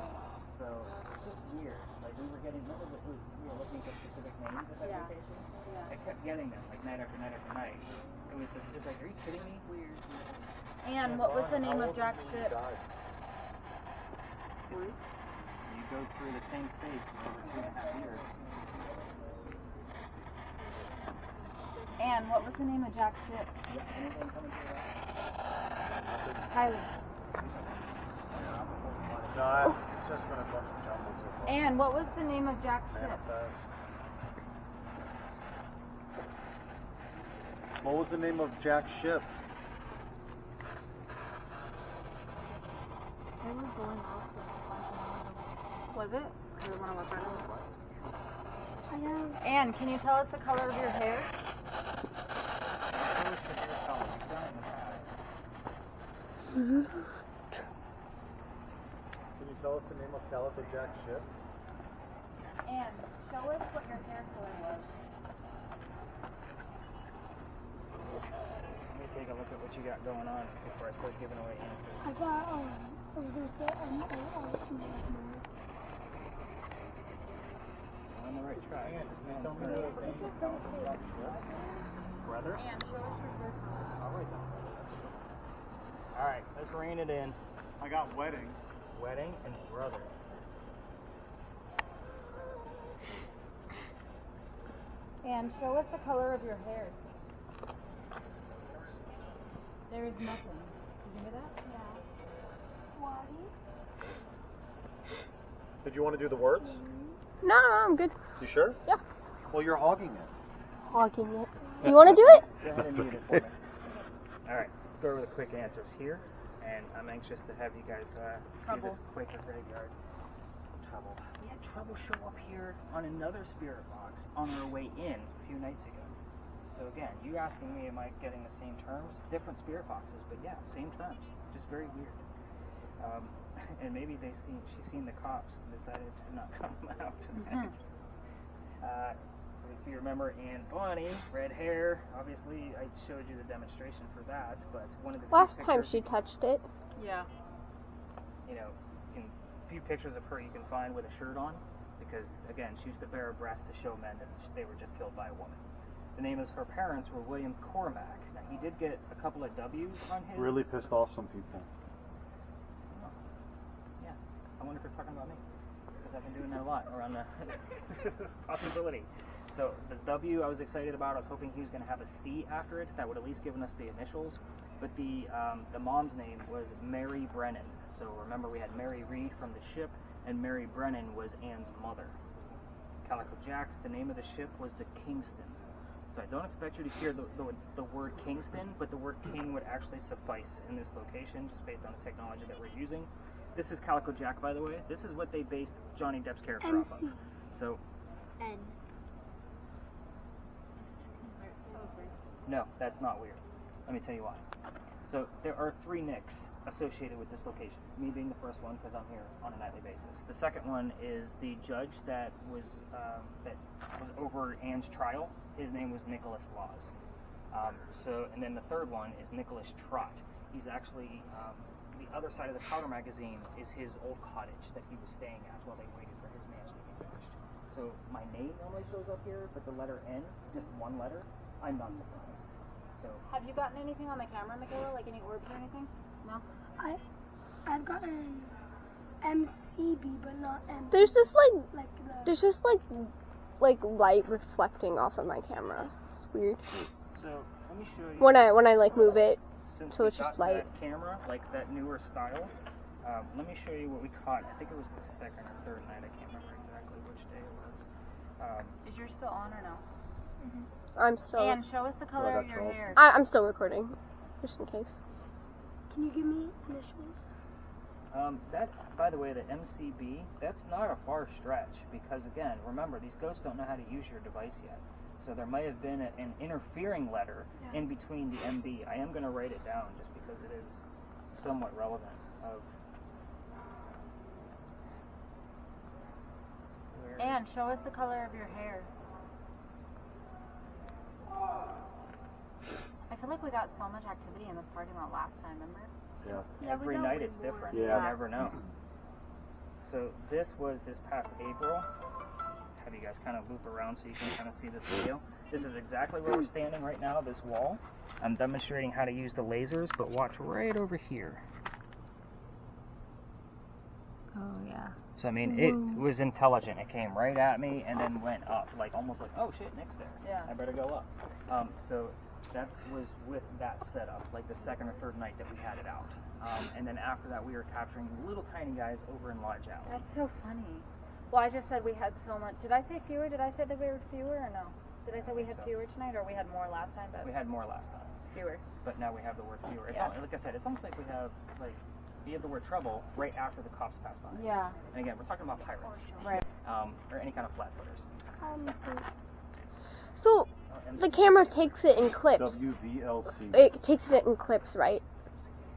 Speaker 1: So it's just weird. Like, we were getting, remember it was, we were looking for specific names of that
Speaker 2: Yeah.
Speaker 1: location?
Speaker 2: Yeah.
Speaker 1: I kept getting them, like, night after night after night. It was just, it's like, are you kidding me?
Speaker 2: Weird. And what was the name of Jack's ship?
Speaker 1: You go through the same space for over 2.5 years.
Speaker 2: And what was the name of Jack's ship?
Speaker 1: Yeah, anything coming through that?
Speaker 2: Kylie.
Speaker 4: No, it's just been a bunch of jumble so far.
Speaker 2: And what was the name of Jack's ship?
Speaker 4: Manifest. What was the name of Jack's ship?
Speaker 2: They were going off with a bunch of Was it? Because we want to look at
Speaker 3: I know.
Speaker 2: And can you tell us the color of your hair?
Speaker 4: Can you tell us the name of Calico Jack's ship?
Speaker 2: And show us what your hair color was.
Speaker 1: Let me take a look at what you got going on before I start giving away answers.
Speaker 3: I thought, I was going to say, I'm
Speaker 1: On the right track.
Speaker 4: Tell me the name of Calico Jack's ship. Brother?
Speaker 2: And show us your hair color.
Speaker 4: I'll write down brother.
Speaker 1: Alright, let's rein it in.
Speaker 4: I got wedding.
Speaker 1: Wedding and brother.
Speaker 2: And show us the color of your hair. There is nothing. Did you hear that? Yeah.
Speaker 3: Why?
Speaker 4: Did you want to do the words?
Speaker 5: No, I'm good.
Speaker 4: You sure?
Speaker 5: Yeah.
Speaker 4: Well, you're hogging it.
Speaker 5: Hogging it. Do you want to do it?
Speaker 1: Go ahead and mute it for me. Alright, let's go over the quick answers here. And I'm anxious to have you guys see this Quaker graveyard. Trouble. We had trouble show up here on another spirit box on our way in a few nights ago. So again, you asking me, am I getting the same terms? Different spirit boxes, but yeah, same terms. Just very weird. And maybe she's seen the cops and decided to not come out tonight. If you remember Anne Bonnie, red hair, obviously I showed you the demonstration for that, but one of the
Speaker 5: Last
Speaker 1: few
Speaker 5: time
Speaker 1: pictures,
Speaker 5: she touched it.
Speaker 2: Yeah.
Speaker 1: you know, few pictures of her you can find with a shirt on, because again, she used to bare her breast to show men that they were just killed by a woman. The name of her parents were William Cormack. Now he did get a couple of W's on his.
Speaker 4: Really pissed off some people.
Speaker 1: Oh. Yeah, I wonder if it's talking about me, because I've been doing that a lot around the possibility. So the W I was excited about. I was hoping he was going to have a C after it. That would at least given us the initials. But the mom's name was Mary Brennan. So remember, we had Mary Reed from the ship, and Mary Brennan was Anne's mother. Calico Jack, the name of the ship was the Kingston. So I don't expect you to hear the word Kingston, but the word King would actually suffice in this location, just based on the technology that we're using. This is Calico Jack, by the way. This is what they based Johnny Depp's character off of. So,
Speaker 3: N.
Speaker 1: no, that's not weird. Let me tell you why. So there are 3 nicks associated with this location. Me being the first one because I'm here on a nightly basis. The second one is the judge that was over Ann's trial. His name was Nicholas Laws. And then the third one is Nicholas Trott. He's actually the other side of the powder magazine is his old cottage that he was staying at while they waited for his mansion to be finished. So my name normally shows up here, but the letter N, just one letter, I'm not surprised. So
Speaker 2: Have you gotten anything on the camera, Michaela? Like any orbs or anything? No?
Speaker 3: I've gotten MCB, but not M.
Speaker 5: There's just
Speaker 3: like the.
Speaker 5: there's just like light reflecting off of my camera. It's weird.
Speaker 1: So let me show you.
Speaker 5: When I like move it,
Speaker 1: Since
Speaker 5: so
Speaker 1: we
Speaker 5: it's just
Speaker 1: got
Speaker 5: light.
Speaker 1: that camera, like that newer style, let me show you what we caught. I think it was the second or third night. I can't remember exactly which day it was.
Speaker 2: Is yours still on or no?
Speaker 5: I'm still.
Speaker 2: And show us the color of your hair.
Speaker 5: I'm still recording, just in case.
Speaker 3: Can you give me initials?
Speaker 1: That, by the way, the MCB, that's not a far stretch because, again, remember, these ghosts don't know how to use your device yet. So there might have been an interfering letter in between the MB. I am going to write it down just because it is somewhat relevant of where...
Speaker 2: And show us the color of your hair. I feel like we got so much activity in this parking lot last time, remember?
Speaker 1: Yeah. Every night it's different.
Speaker 4: Yeah.
Speaker 1: You never know. So this was this past April. Have you guys kind of loop around so you can kind of see this video. This is exactly where we're standing right now, this wall. I'm demonstrating how to use the lasers, but watch right over here.
Speaker 2: Oh, yeah.
Speaker 1: So, I mean, it was intelligent. It came right at me and then went up, like almost like, oh shit, Nick's there.
Speaker 2: Yeah.
Speaker 1: I better go up. So that was with that setup, like the second or third night that we had it out. And then after that, we were capturing little tiny guys over in Lodge Alley.
Speaker 2: That's so funny. Well, I just said we had so much. Did I say fewer? Did I say that we were fewer or no? Did I say we had fewer tonight or we had more last time? But
Speaker 1: We had more last time,
Speaker 2: fewer.
Speaker 1: but now we have the word fewer. It's
Speaker 2: Yeah.
Speaker 1: like I said, it's almost like we have the word trouble right after the cops pass by.
Speaker 2: Yeah.
Speaker 1: And again, we're talking about pirates,
Speaker 2: Right.
Speaker 1: or any kind of flat-footers.
Speaker 5: So the camera takes it in clips.
Speaker 4: WVLC.
Speaker 5: It takes it in clips, right?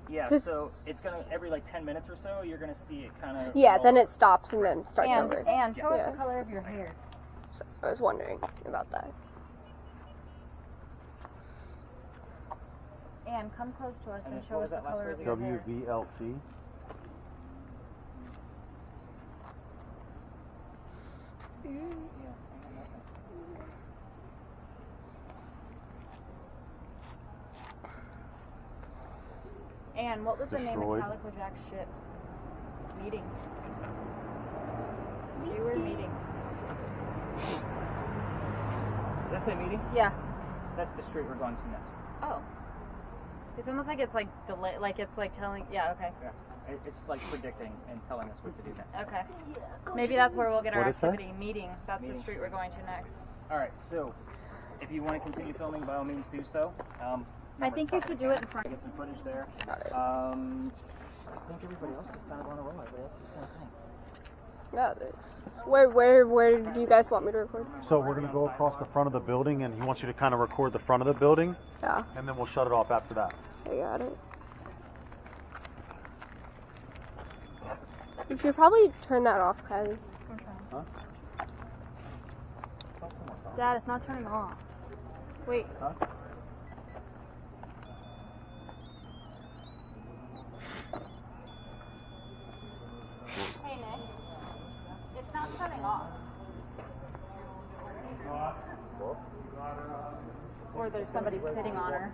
Speaker 1: Yeah,
Speaker 5: 'Cause-
Speaker 1: so it's gonna every like 10 minutes or so, you're gonna see it kind of.
Speaker 5: Yeah. Then it stops and then starts
Speaker 2: And
Speaker 5: over.
Speaker 2: show us
Speaker 5: Yeah.
Speaker 2: the color of your hair.
Speaker 5: So I was wondering about that.
Speaker 2: And come close to us
Speaker 1: And
Speaker 2: and
Speaker 1: then
Speaker 2: show
Speaker 1: what
Speaker 2: us
Speaker 1: was
Speaker 2: the
Speaker 1: that last
Speaker 2: color
Speaker 1: phrase
Speaker 2: of your hair.
Speaker 4: WVLC.
Speaker 2: And what was the name of
Speaker 4: Destroyed.
Speaker 2: Calico Jack's ship? Meeting. Viewer meeting.
Speaker 1: Does that say meeting?
Speaker 2: Yeah.
Speaker 1: That's the street we're going to next.
Speaker 2: Oh. It's almost like it's like delay, like it's like telling. Yeah. Okay.
Speaker 1: Yeah. It's like predicting and telling us what to do next.
Speaker 2: Okay. Maybe that's where we'll get our
Speaker 4: What is that?
Speaker 2: activity. Meeting. That's
Speaker 1: Meeting
Speaker 2: the street we're going to next.
Speaker 1: All right. So, if you want to continue filming, by all means do so.
Speaker 2: I think you should do it in front.
Speaker 1: Get some footage there.
Speaker 5: Got it.
Speaker 1: I think everybody else is kind of on a roll. Everybody else is the same thing.
Speaker 5: Yeah. Where do you guys want me to record?
Speaker 4: So we're going to go across the front of the building, and he wants you to kind of record the front of the building,
Speaker 5: Yeah.
Speaker 4: and then we'll shut it off after that.
Speaker 5: I got it. You should probably turn that off, Kylie.
Speaker 4: Huh?
Speaker 2: Dad, it's not turning off. Wait.
Speaker 1: Huh?
Speaker 2: Hey, Nick. It's not turning off. Or there's somebody sitting on her.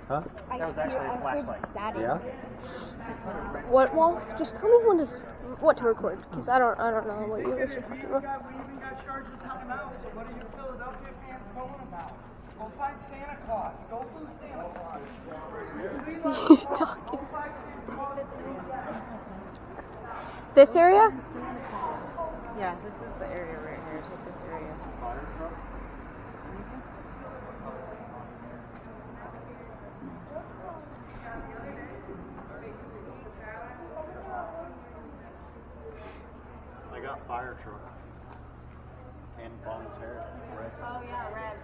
Speaker 4: Huh?
Speaker 1: That was actually a flashlight.
Speaker 4: Yeah?
Speaker 5: What? Well, just tell me what to record, because I don't know what you guys are talking about.
Speaker 7: We even got charged with timeout, so what are you Philadelphia fans going about? Go find Santa Claus. Go from Santa Claus.
Speaker 5: See you talking. This area?
Speaker 2: Yeah, this is the area right here. Take this area.
Speaker 4: fire truck. Tannenbaum's hair. Red.
Speaker 2: Oh yeah, red.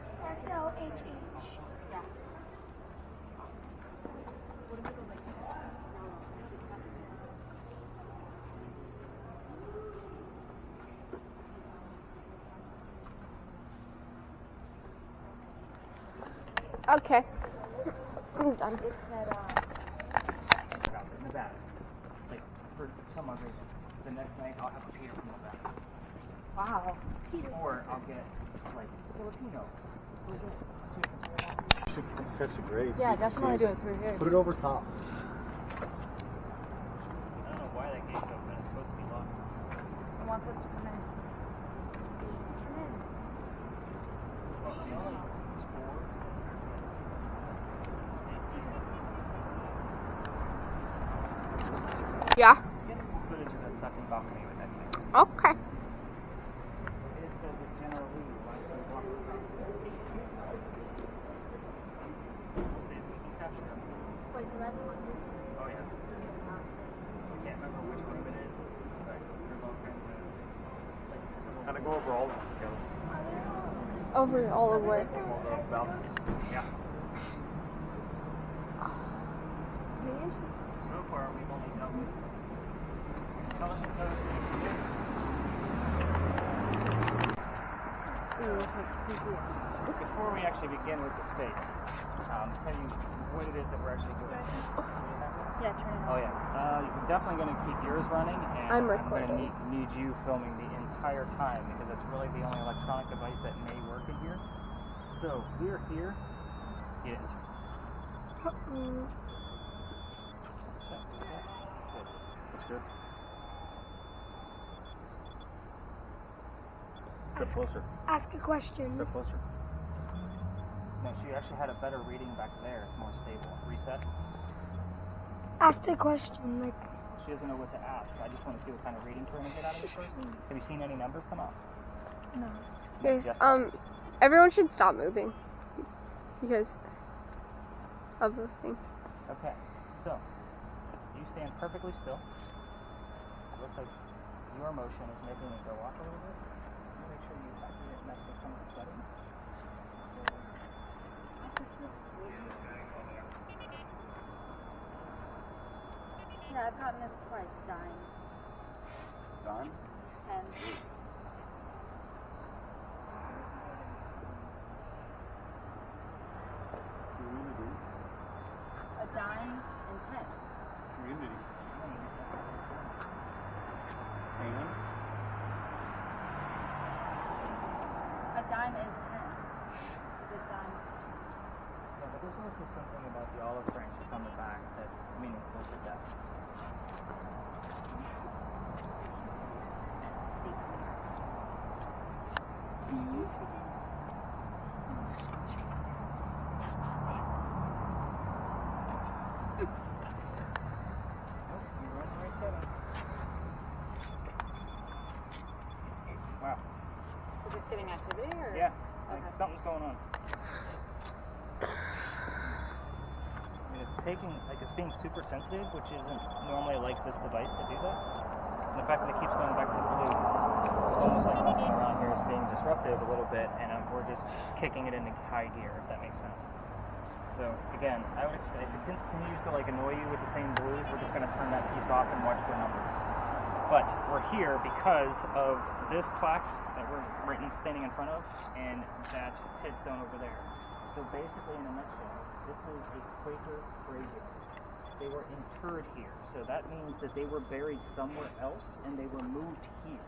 Speaker 3: SLHH.
Speaker 2: Yeah.
Speaker 5: Okay. I'm done.
Speaker 1: About Nevada. Like, for some odd reason. The next night, I'll have a Peter from Nevada.
Speaker 2: Wow.
Speaker 1: Or I'll get, like, Filipino.
Speaker 4: Should catch the grades.
Speaker 6: Yeah, definitely do it through here.
Speaker 4: Put it over top.
Speaker 1: I don't know why that gate's open. It's supposed to be locked.
Speaker 2: I want them to come in.
Speaker 1: Well, the only scores.
Speaker 5: Yeah.
Speaker 1: Get some footage of that second balcony with that thing.
Speaker 5: Okay.
Speaker 1: It says that generally last we walk across it. We'll see if we can capture them.
Speaker 2: Wait, so that's one.
Speaker 1: Oh yeah. I can't remember which one of it is, but there's all kinds of like civil.
Speaker 4: Kind of go over all of them together.
Speaker 5: Over all the way.
Speaker 4: All the balconies.
Speaker 1: Yeah. So far, we've only dealt with intelligent coast. Before we actually begin with the space, tell you what it is that we're actually doing.
Speaker 2: Yeah, turn it on.
Speaker 1: Oh yeah, you're definitely going to keep yours running, and
Speaker 5: I'm
Speaker 1: going to
Speaker 5: recording.
Speaker 1: need you filming the entire time because that's really the only electronic device that may work in here. So we're here. Get it.
Speaker 4: That's good. Step closer.
Speaker 3: Ask a question.
Speaker 4: Step closer.
Speaker 1: No, she actually had a better reading back there. It's more stable. Reset.
Speaker 3: Ask the question. Like,
Speaker 1: She doesn't know what to ask. I just want to see what kind of readings we're going to get out of this first. Have you seen any numbers come up?
Speaker 3: no.
Speaker 5: Guys,
Speaker 1: Yes.
Speaker 5: everyone should stop moving because of the thing.
Speaker 1: Okay, so you stand perfectly still. It looks like your motion is making it go up a little bit. Make sure you didn't mess with some of the settings.
Speaker 2: Yeah, I've gotten this twice. Dying.
Speaker 4: Done.
Speaker 2: 10.
Speaker 4: Community.
Speaker 2: A dime and 10.
Speaker 4: Community. And
Speaker 2: A dime is 10. A dime.
Speaker 1: Yeah, but there's also something about the olive branches on the back that's meaningful to that. Wow.
Speaker 2: Is this getting activity or?
Speaker 1: Yeah, like
Speaker 2: Okay.
Speaker 1: something's going on. I mean, it's taking, like, it's being super sensitive, which isn't normally like this device to do that. And the fact that it keeps going back to blue, it's almost like something around here is being disruptive a little bit, and we're just kicking it into high gear, if that makes sense. So, again, I would expect if it continues to, like, annoy you with the same blues, we're just going to turn that piece off and watch for numbers. But we're here because of this plaque that we're standing in front of, and that headstone over there. So basically, in a nutshell, this is a Quaker graveyard. They were interred here, so that means that they were buried somewhere else, and they were moved here.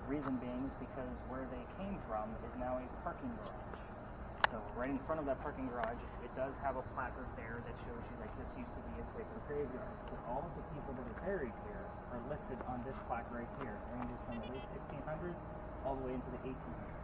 Speaker 1: Reason being is because where they came from is now a parking garage. So right in front of that parking garage, it does have a placard there that shows you like this used to be a Quaker graveyard. So all of the people that are buried here are listed on this plaque right here. It ranges from the late 1600s all the way into the 1800s.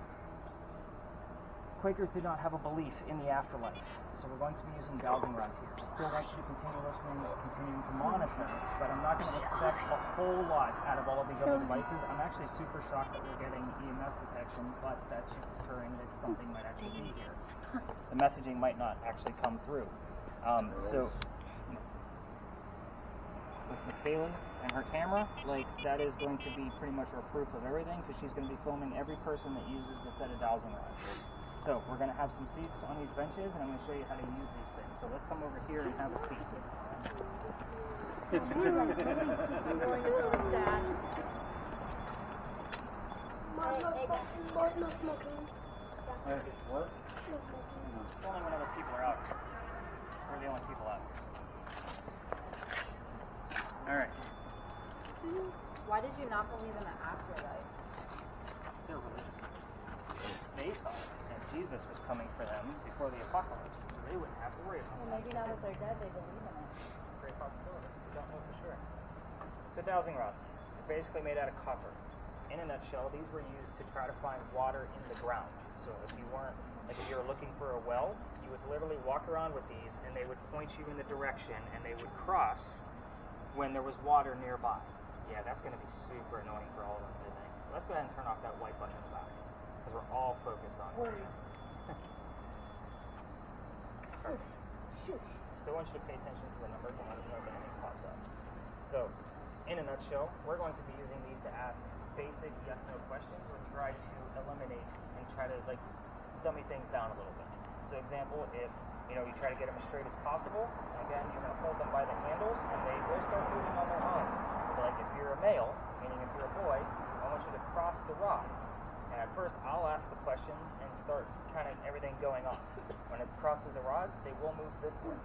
Speaker 1: Quakers did not have a belief in the afterlife, so we're going to be using dowsing rods here. I still want you to continue listening, continuing to monitor, but I'm not going to expect a whole lot out of all of these other devices. I'm actually super shocked that we're getting EMF detection, but that's just deterring that something might actually be here. The messaging might not actually come through. So, with Michaela and her camera, like that is going to be pretty much our proof of everything because she's going to be filming every person that uses the set of dowsing rods. So we're going to have some seats on these benches, and I'm going to show you how to use these things. So let's come over here and have a seat.
Speaker 3: No smoking.
Speaker 4: What?
Speaker 3: No smoking.
Speaker 1: It's only when other people are out. We're the only people out. All right.
Speaker 2: Why did you not believe in the afterlife?
Speaker 1: They're religious. They thought that Jesus was coming for them before the apocalypse, so they wouldn't have to worry about
Speaker 2: Well, maybe now that they're dead, they believe in it.
Speaker 1: Great possibility. We don't know for sure. So dowsing rods, they're basically made out of copper. In a nutshell, these were used to try to find water in the ground. So if you weren't, like if you were looking for a well, you would literally walk around with these and they would point you in the direction and they would cross when there was water nearby. Yeah, that's going to be super annoying for all of us, I think. Let's go ahead and turn off that white button in the back because we're all focused on it. Still want you to pay attention to the numbers and let us know if anything pops up. So, in a nutshell, we're going to be using these to ask basic yes/no questions or try to eliminate and try to like dummy things down a little bit. So, example, if you try to get them as straight as possible, and again, you're going to hold them by the handles, and they will start moving on their own. But like if you're a male, meaning if you're a boy, I want you to cross the rods. And at first, I'll ask the questions and start kind of everything going off. When it crosses the rods, they will move this way.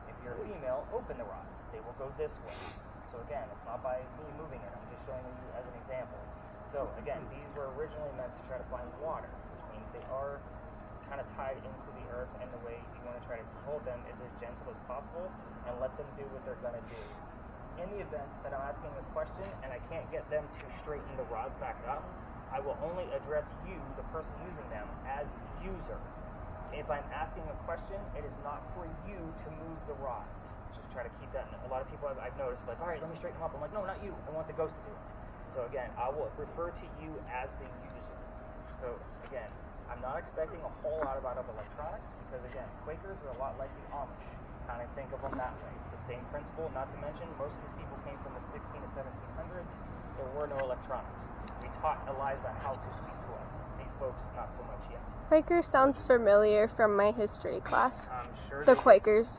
Speaker 1: If you're a female, open the rods. They will go this way. So again, it's not by me moving it. I'm just showing you as an example. So again, these were originally meant to try to find water, which means they are kind of tied into the earth, and the way you want to try to hold them is as gentle as possible and let them do what they're going to do. In the event that I'm asking a question and I can't get them to straighten the rods back up, I will only address you, the person using them, as user. If I'm asking a question, it is not for you to move the rods. Just try to keep that. A lot of people I've noticed, like, all right, let me straighten them up. I'm like, no, not you. I want the ghost to do it. So again, I will refer to you as the user. So again, I'm not expecting a whole lot out of electronics because again, Quakers are a lot like the Amish. Kind of think of them that way. It's the same principle. Not to mention, most of these people came from the 16 to 1700s. There were no electronics. We taught Eliza how to speak to us. These folks, not so much yet.
Speaker 5: Quaker sounds familiar from my history class.
Speaker 1: I'm sure
Speaker 5: The Quakers.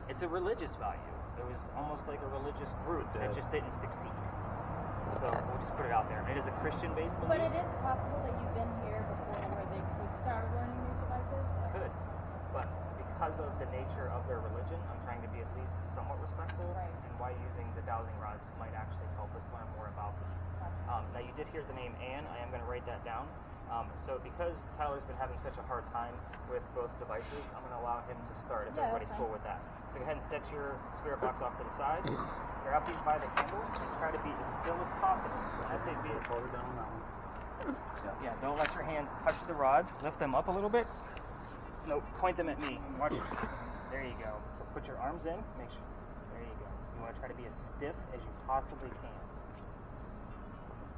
Speaker 1: It's a religious value. It was almost like a religious group that just didn't succeed. So we'll just put it out there. It is a Christian-based belief.
Speaker 2: But it is possible that you've been here before where they could start learning these devices.
Speaker 1: Could, but because of the nature of their religion, I'm trying to be at least somewhat respectful,
Speaker 2: Right.
Speaker 1: and why using the dowsing rods might actually help us learn more about them. Now you did hear the name Anne. I am going to write that down. So because Tyler's been having such a hard time with both devices, I'm going to allow him to start if everybody's
Speaker 2: that's
Speaker 1: cool with that. So go ahead and set your spirit box off to the side. Grab these by the handles and try to be as still as possible. So when I say be
Speaker 4: Forward down on that one.
Speaker 1: yeah, don't let your hands touch the rods. Lift them up a little bit. No, point them at me. Watch it. There you go. So put your arms in. Make sure. There you go. You want to try to be as stiff as you possibly can.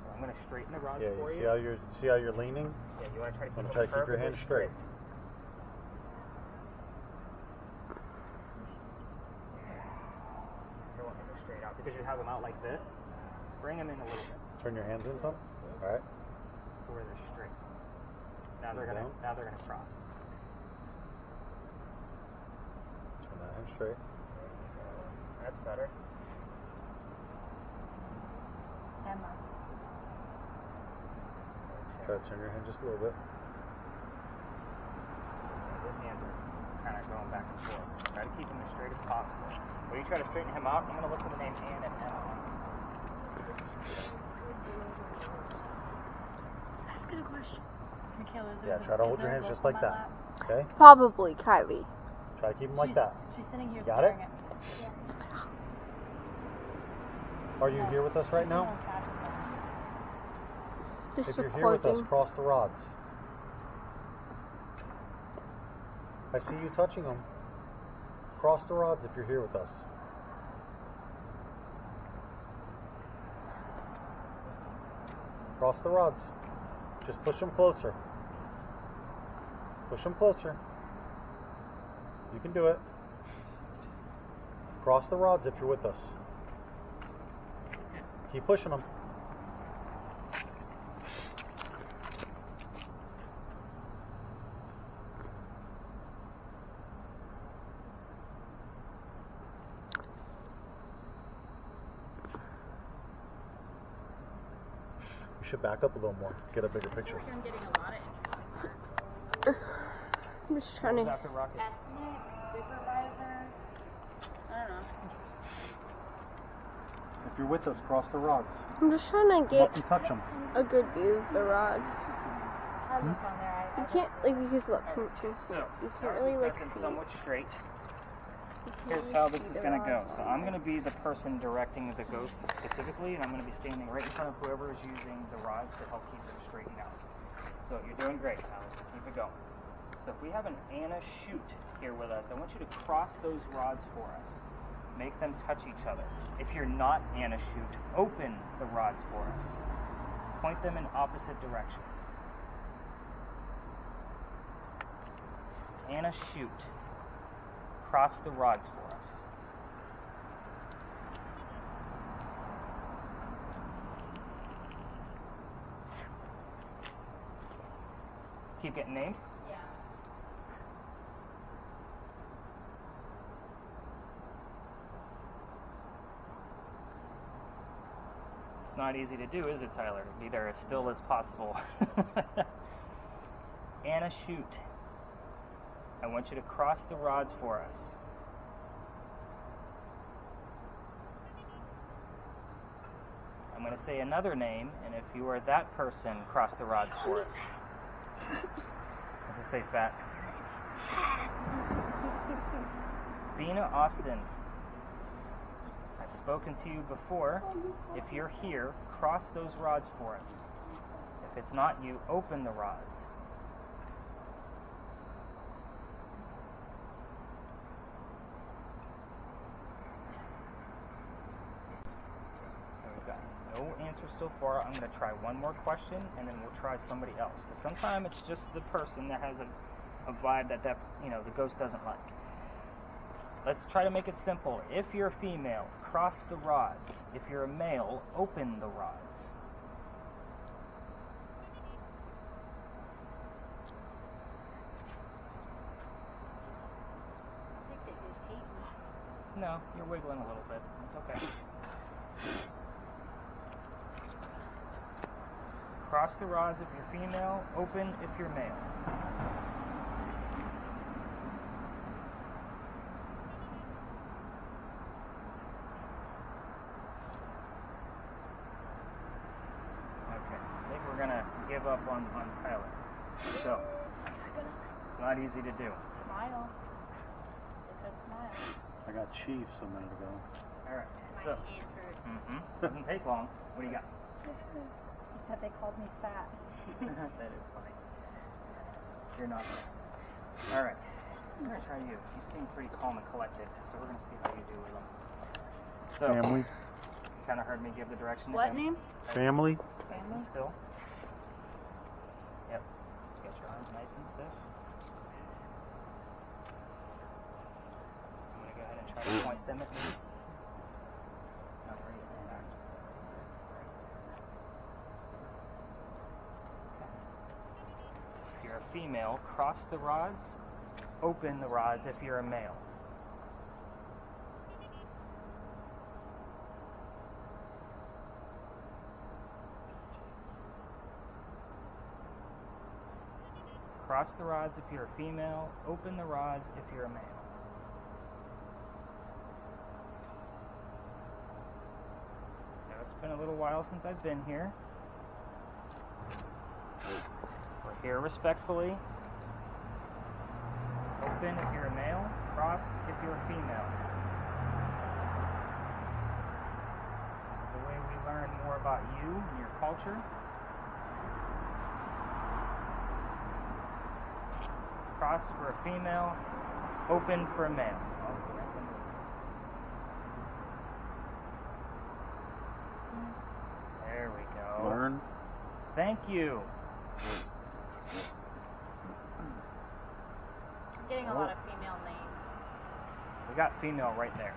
Speaker 1: So I'm going to straighten the rods
Speaker 4: Yeah,
Speaker 1: for
Speaker 4: you
Speaker 1: you.
Speaker 4: see how you're leaning?
Speaker 1: Yeah, you want to try to keep,
Speaker 4: Want to try to keep your hands straight.
Speaker 1: You don't want them to straight out because you have them out like this. Bring them in a little bit
Speaker 4: Turn your hands in some. All right.
Speaker 1: to where they're straight. Now they're
Speaker 4: Down.
Speaker 1: gonna cross.
Speaker 4: Turn that hand straight.
Speaker 1: That's better.
Speaker 2: Emma.
Speaker 4: Try to turn your hand just a little bit.
Speaker 1: Those hands are kind of going back and forth. Try to keep them as straight as possible. When you try to straighten him out, I'm going to look for the name Anne and Emma.
Speaker 5: Ask it a question.
Speaker 6: Michaela, is
Speaker 4: Yeah,
Speaker 6: there
Speaker 4: try to
Speaker 6: is
Speaker 4: hold your
Speaker 6: there a
Speaker 4: hands just
Speaker 6: ghost
Speaker 4: like
Speaker 6: on my
Speaker 4: that.
Speaker 6: lap?
Speaker 4: Okay?
Speaker 5: Probably Kylie.
Speaker 4: Try to keep them like
Speaker 6: She's-
Speaker 4: that.
Speaker 6: She's sitting here
Speaker 4: Got it?
Speaker 6: staring at me.
Speaker 4: Are you here with us right
Speaker 6: She's
Speaker 4: now?
Speaker 6: on catches them.
Speaker 5: Just
Speaker 4: If you're here with us,
Speaker 5: recording.
Speaker 4: cross the rods. I see you touching them. Cross the rods if you're here with us. Cross the rods. Just push them closer. Push them closer. You can do it. Cross the rods if you're with us. Keep pushing them. You should back up a little more. Get a bigger picture.
Speaker 2: I'm getting a lot of interest.
Speaker 5: I'm just trying to.
Speaker 1: After rocket.
Speaker 2: Ethnic, supervisor. I don't know.
Speaker 4: If you're with us, cross the rods.
Speaker 5: I'm just trying to
Speaker 4: Come
Speaker 5: get
Speaker 4: up and touch them.
Speaker 5: a good view of the rods.
Speaker 2: I look on there.
Speaker 5: You can't like because look, come to.
Speaker 1: So,
Speaker 5: You can't really like
Speaker 1: back in
Speaker 5: see.
Speaker 1: somewhat straight.
Speaker 5: You can't
Speaker 1: Here's
Speaker 5: really
Speaker 1: how this
Speaker 5: see
Speaker 1: is
Speaker 5: the
Speaker 1: going to go.
Speaker 5: rods
Speaker 1: So
Speaker 5: on
Speaker 1: I'm
Speaker 5: there.
Speaker 1: going to be the person directing the ghost specifically, and I'm going to be standing right in front of whoever is using the rods to help keep them straightened out. So you're doing great, Alex. Keep it going. So if we have an Anna Shoot here with us, I want you to cross those rods for us. Make them touch each other. If you're not Anna Shoot, open the rods for us. Point them in opposite directions. Anna Shoot. Cross the rods for us. Keep getting names.
Speaker 2: Yeah.
Speaker 1: It's not easy to do, is it, Tyler? To be there as still as possible. Anna Shoot. I want you to cross the rods for us. I'm going to say another name, and if you are that person, cross the rods for us. Does it say fat? Bina Austin. I've spoken to you before. If you're here, cross those rods for us. If it's not you, open the rods. We've got no answer so far. I'm going to try one more question, and then we'll try somebody else. Because sometimes it's just the person that has a vibe that the ghost doesn't like. Let's try to make it simple. If you're a female, cross the rods. If you're a male, open the rods.
Speaker 2: I think they just hate me.
Speaker 1: No, you're wiggling a little bit. It's okay. Cross the rods if you're female, open if you're male. Okay, I think we're gonna give up on Tyler. So, it's not easy to do.
Speaker 2: Smile. It said smile.
Speaker 4: I got Chiefs a minute ago.
Speaker 1: Alright,
Speaker 2: My
Speaker 1: so,
Speaker 2: answer.
Speaker 1: doesn't take long. What do you got?
Speaker 5: This is.
Speaker 2: He said they called me fat.
Speaker 1: That is funny. You're not there. Alright, I'm gonna try you. You seem pretty calm and collected, so we're gonna see how you do with them. So,
Speaker 4: Family.
Speaker 1: you kind of heard me give the direction to
Speaker 2: What
Speaker 1: him.
Speaker 2: name?
Speaker 4: Family.
Speaker 1: Nice and still. Yep. Get your arms nice and stiff. I'm gonna go ahead and try to point them at me. Not raise them back. If you're a female, cross the rods, open the rods if you're a male. Cross the rods if you're a female, open the rods if you're a male. Now it's been a little while since I've been here. We're here respectfully. Open if you're a male, cross if you're a female. This is the way we learn more about you and your culture. Cross for a female, open for a male. Oh, that's a move. There we go.
Speaker 4: Learn.
Speaker 1: Thank you.
Speaker 2: I'm getting a lot of female names.
Speaker 1: We got female right there.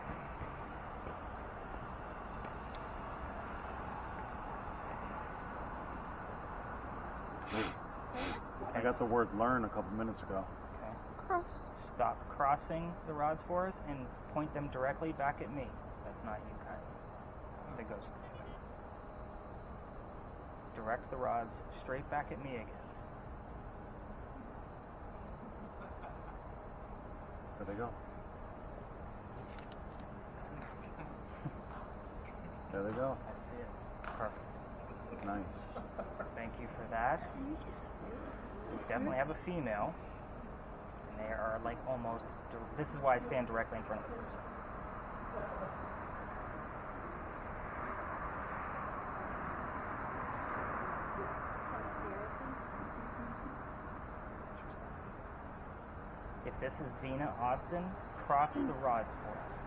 Speaker 4: I got the word learn a couple minutes ago.
Speaker 1: Okay.
Speaker 5: Cross.
Speaker 1: Stop crossing the rods for us and point them directly back at me. That's not you, kind. The ghost. Direct the rods straight back at me again.
Speaker 4: There they go. There they go.
Speaker 1: I see it. Perfect.
Speaker 4: Nice.
Speaker 1: Thank you for that. So we definitely have a female. And they are like almost, this is why I stand directly in front of the person. If this is Vina Austin, cross the rods for us.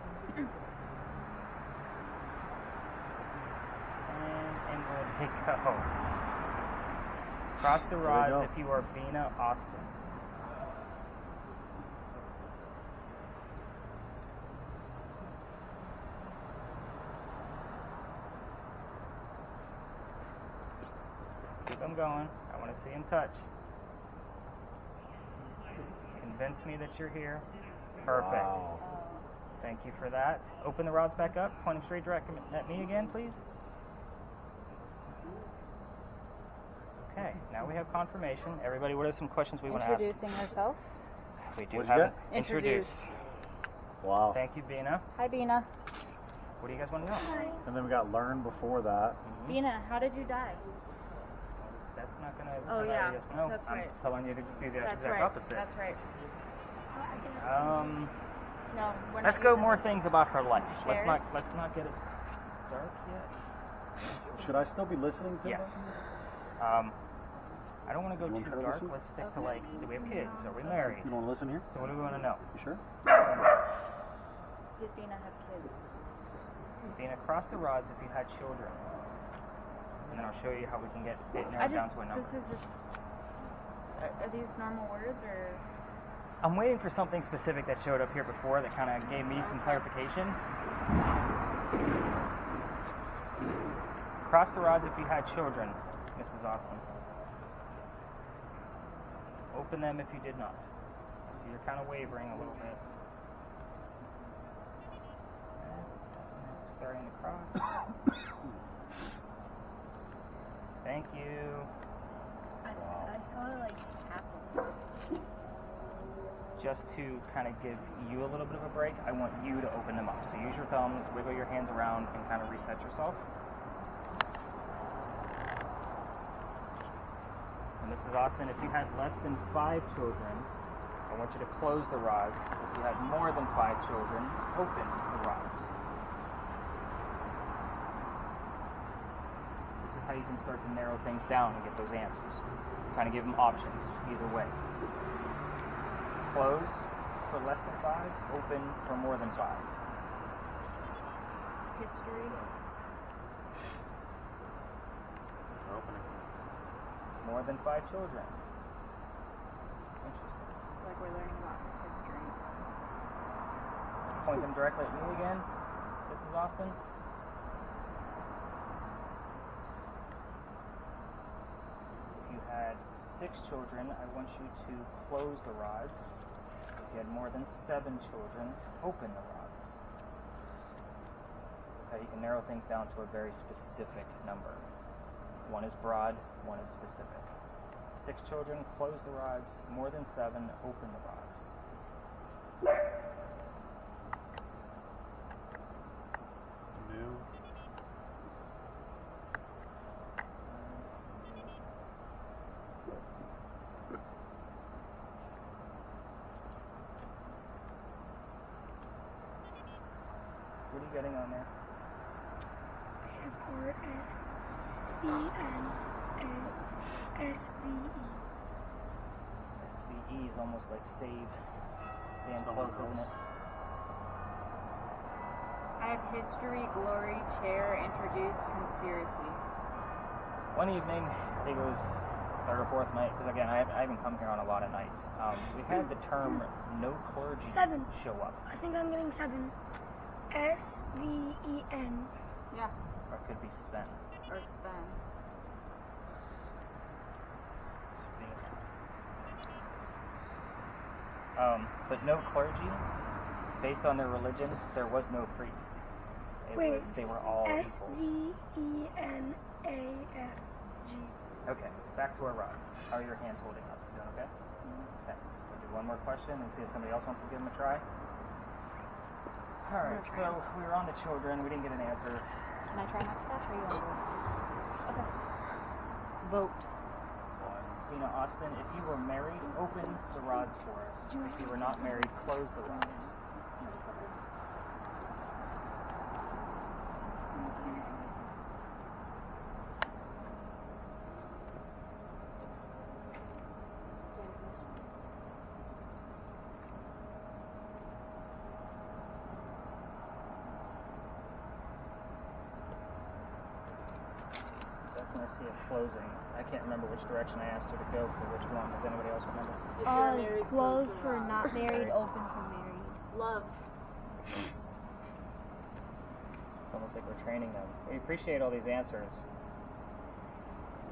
Speaker 1: And inward they go. Cross the rods if you are Vina Austin. Keep them going. I want to see him touch. Convince me that you're here. Perfect.
Speaker 4: Wow.
Speaker 1: Thank you for that. Open the rods back up. Point them straight direct at me again, please. Okay, now we have confirmation. Everybody, what are some questions we want to ask?
Speaker 2: Introducing herself.
Speaker 1: We do
Speaker 4: What'd
Speaker 1: have
Speaker 4: you
Speaker 1: it.
Speaker 4: get?
Speaker 1: Introduce.
Speaker 4: Wow.
Speaker 1: Thank you, Bina.
Speaker 2: Hi, Bina.
Speaker 1: What do you guys want to know?
Speaker 4: And then we got learn before that.
Speaker 2: Bina, how did you die?
Speaker 1: That's not going to
Speaker 2: Oh, yeah.
Speaker 1: yes, no.
Speaker 2: That's
Speaker 1: I'm
Speaker 2: right.
Speaker 1: telling you to do the
Speaker 2: That's
Speaker 1: exact
Speaker 2: right.
Speaker 1: opposite.
Speaker 2: That's right. No, we're
Speaker 1: Let's
Speaker 2: not
Speaker 1: go
Speaker 2: using
Speaker 1: more
Speaker 2: it.
Speaker 1: things about her life.
Speaker 2: Share
Speaker 1: Let's not get it dark yet.
Speaker 4: Should I still be listening to
Speaker 1: Yes.
Speaker 4: them?
Speaker 1: I don't want to go
Speaker 4: You wanna
Speaker 1: too
Speaker 4: try to
Speaker 1: dark.
Speaker 4: listen?
Speaker 1: Let's stick to like, do we have kids? Are we married?
Speaker 4: You want to listen here?
Speaker 1: So what do we want to know?
Speaker 4: You sure?
Speaker 2: Did Bina have kids?
Speaker 1: Being across the rods if you had children. And then I'll show you how we can get it narrowed down to a number.
Speaker 2: This is just, are these normal words or?
Speaker 1: I'm waiting for something specific that showed up here before that kind of gave me some clarification. Cross the rods if you had children, Mrs. Austin. Open them if you did not. I see you're kind of wavering a little bit. Starting to cross. Thank you.
Speaker 3: I saw it like happen.
Speaker 1: Just to kind of give you a little bit of a break, I want you to open them up. So use your thumbs, wiggle your hands around, and kind of reset yourself. And Mrs. Austin, if you had less than 5 children, I want you to close the rods. If you had more than 5 children, open the rods. This is how you can start to narrow things down and get those answers. Kind of give them options either way. Close for less than 5, open for more than 5.
Speaker 2: History.
Speaker 4: They're opening.
Speaker 1: More than 5 children. Interesting.
Speaker 2: Like we're learning about history.
Speaker 1: Point them directly at me again, Mrs. Austin. If you had 6 children, I want you to close the rods. If you had more than 7 children, open the rods. This is how you can narrow things down to a very specific number. One is broad, one is specific. 6 children, close the rods. More than 7, open the rods.
Speaker 4: New.
Speaker 1: What are you getting on there?
Speaker 3: Airport SVE.
Speaker 1: SVE is almost like save. Stand
Speaker 4: Someone
Speaker 1: close, isn't it?
Speaker 2: I have history, glory, chair, introduce, conspiracy.
Speaker 1: One evening, I think it was 3rd or 4th night, because again, I haven't come here on a lot of nights. We had the term no clergy
Speaker 3: 7.
Speaker 1: show up.
Speaker 3: I think I'm getting 7. SVEN.
Speaker 2: Yeah.
Speaker 1: Or it could be Sven.
Speaker 2: Or Sven.
Speaker 1: But no clergy. Based on their religion, there was no priest. They were all equals.
Speaker 3: SVENAFG.
Speaker 1: Okay, back to our rods. How are your hands holding up? You doing okay? Okay. We'll do one more question and see if somebody else wants to give them a try. Alright, so we were on the children. We didn't get an answer.
Speaker 2: Can I try next step or you want to vote? Okay. Vote.
Speaker 1: Tina Austin, if you were married, open the rods for us. If you were not married, close the rods. Definitely see it closing. I can't remember which direction I asked her to go for which one. Does anybody else remember?
Speaker 5: Closed for not married, open for married.
Speaker 2: Love.
Speaker 1: It's almost like we're training them. We appreciate all these answers.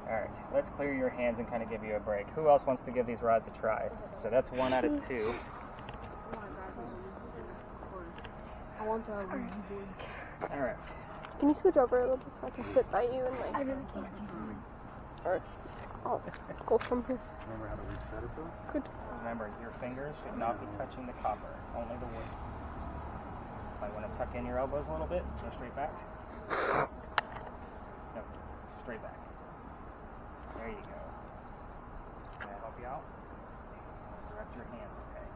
Speaker 1: Alright, let's clear your hands and kind of give you a break. Who else wants to give these rods a try? So that's 1 out of 2.
Speaker 5: I want to.
Speaker 1: Alright.
Speaker 5: Can you switch over a little bit so I can sit by you and like?
Speaker 3: I really can't.
Speaker 5: Or I'll go from here.
Speaker 4: Remember how to reset it though?
Speaker 5: Good.
Speaker 1: Remember, your fingers should not be touching the copper, only the wood. Might want to tuck in your elbows a little bit. Go straight back. No, straight back. There you go. Can I help you out? Direct your hands, okay?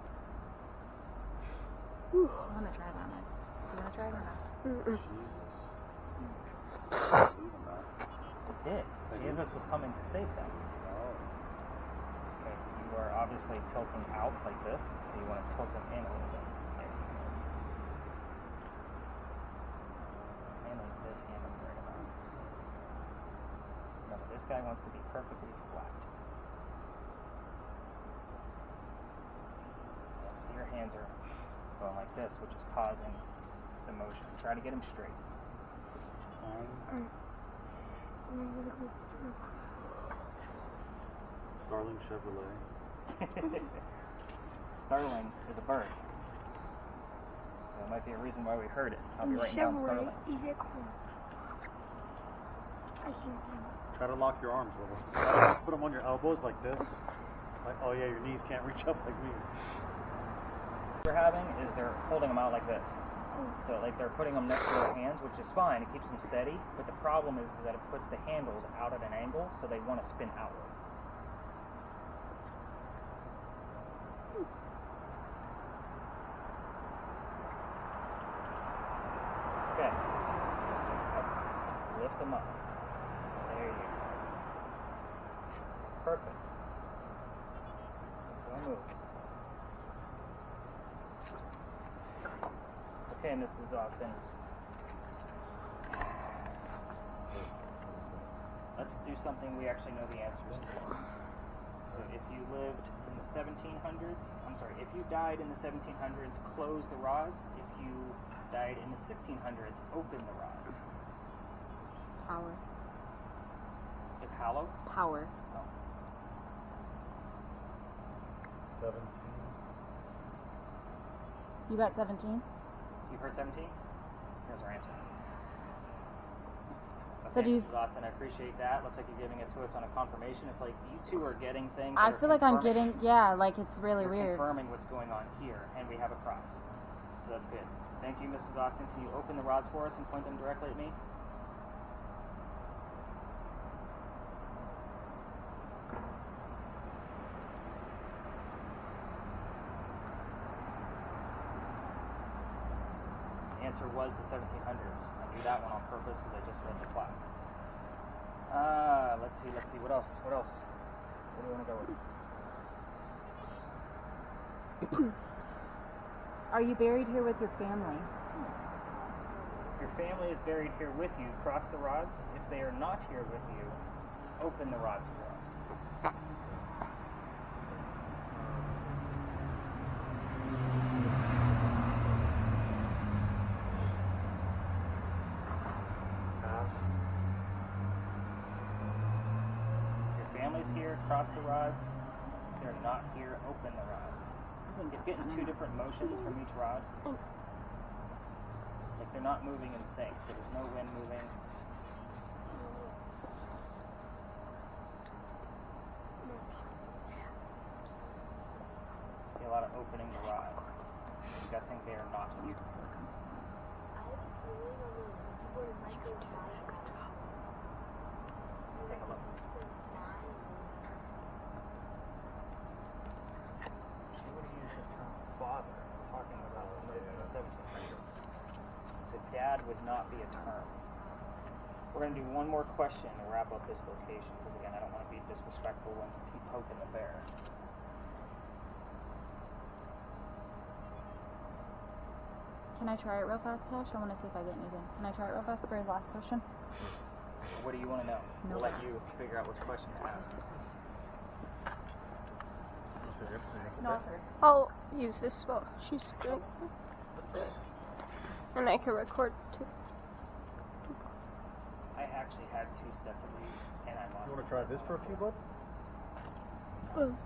Speaker 2: I want to try that next. Do you want to try it or not?
Speaker 5: Mm-mm.
Speaker 1: It did. Jesus was coming to save them. Okay, you are obviously tilting out like this, so you want to tilt them in a little bit. There you go. It's mainly this hand I'm worried about. Remember, this guy wants to be perfectly flat. Yeah, so your hands are going like this, which is causing the motion. Try to get them straight.
Speaker 4: Starling Chevrolet.
Speaker 1: Starling is a bird. So it might be a reason why we heard it. I'll be writing down Starling.
Speaker 3: Is it cool? I can't
Speaker 4: Try to lock your arms a little. Put them on your elbows like this. Like, oh yeah, your knees can't reach up like me.
Speaker 1: What they're having is they're holding them out like this. So like they're putting them next to their hands, which is fine. It keeps them steady. But the problem is that it puts the handles out at an angle, so they want to spin outward. Okay. Lift them up. There you go. Perfect. Don't move. Okay, Mrs. Austin. Let's do something we actually know the answers to. So if you lived in the 1700s, if you died in the 1700s, close the rods. If you died in the 1600s, open the rods.
Speaker 2: Power.
Speaker 1: If hollow?
Speaker 2: Power.
Speaker 1: Oh.
Speaker 4: 17.
Speaker 2: You got 17?
Speaker 1: You've heard 17? Here's our answer.
Speaker 2: So
Speaker 1: Okay,
Speaker 2: do you-
Speaker 1: Mrs. Austin, I appreciate that. Looks like you're giving it to us on a confirmation. It's like you two are getting things.
Speaker 2: I
Speaker 1: that are
Speaker 2: feel like I'm
Speaker 1: confirming-
Speaker 2: getting, yeah, like it's really
Speaker 1: You're
Speaker 2: weird.
Speaker 1: confirming what's going on here, and we have a cross. So that's good. Thank you, Mrs. Austin. Can you open the rods for us and point them directly at me? The answer was the 1700s. I knew that one on purpose because I just read the plaque. Let's see. What else? What do you want to go with?
Speaker 2: Are you buried here with your family?
Speaker 1: If your family is buried here with you, cross the rods. If they are not here with you, open the rods for us. If your family's here, cross the rods. If they're not here, open the rods. It's getting two different motions from each rod. Like they're not moving in sync, so there's no wind moving. See a lot of opening the rod. I'm guessing they are not here. Take a look. She would have used the term father, talking about somebody in the 1700s. So dad would not be a term. We're going to do one more question to wrap up this location, because again, I don't want to be disrespectful and keep poking the bear.
Speaker 2: Can I try it real fast, Cash? I want to see if I get anything. Can I try it real fast for his last question?
Speaker 1: What do you want to know?
Speaker 2: No.
Speaker 1: We'll let you figure out which question to ask.
Speaker 2: No, sir.
Speaker 5: I'll use this while she's doing it. And I can record too.
Speaker 1: I actually had two sets of these, and I lost.
Speaker 4: You want to try this for a few, bud?
Speaker 5: Oh.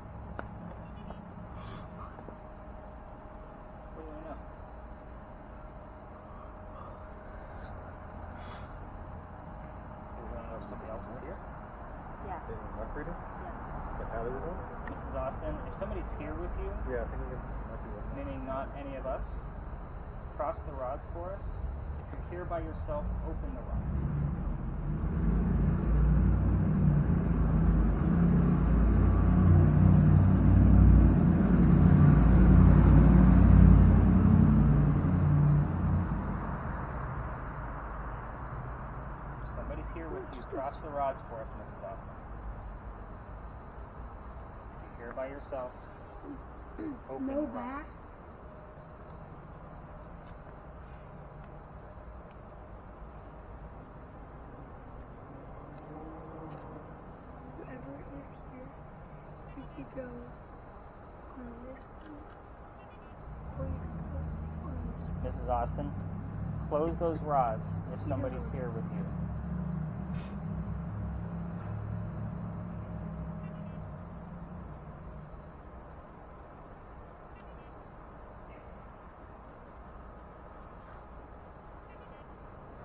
Speaker 1: What do you want to know? Do you want to know if somebody else is here?
Speaker 2: Yeah.
Speaker 4: Left reading?
Speaker 2: Yeah.
Speaker 4: Like Allie was one?
Speaker 1: Mrs. Austin, if somebody's here with you,
Speaker 4: Yeah, I think it might be one.
Speaker 1: meaning not any of us, cross the rods for us. If you're here by yourself, open the rods. If somebody's here with you, cross the rods for us, Mrs. Austin. If you're here by yourself, open the rods.
Speaker 3: Whoever is here, you could go on this one, or you could go on this one.
Speaker 1: Mrs. Austin, close those rods if somebody's here with you.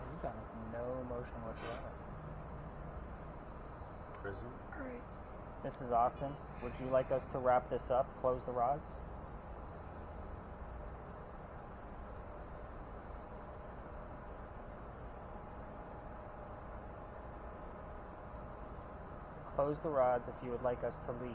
Speaker 1: You got no motion whatsoever.
Speaker 4: Prison.
Speaker 3: Alright.
Speaker 1: Mrs. Austin, would you like us to wrap this up, close the rods? Close the rods if you would like us to leave.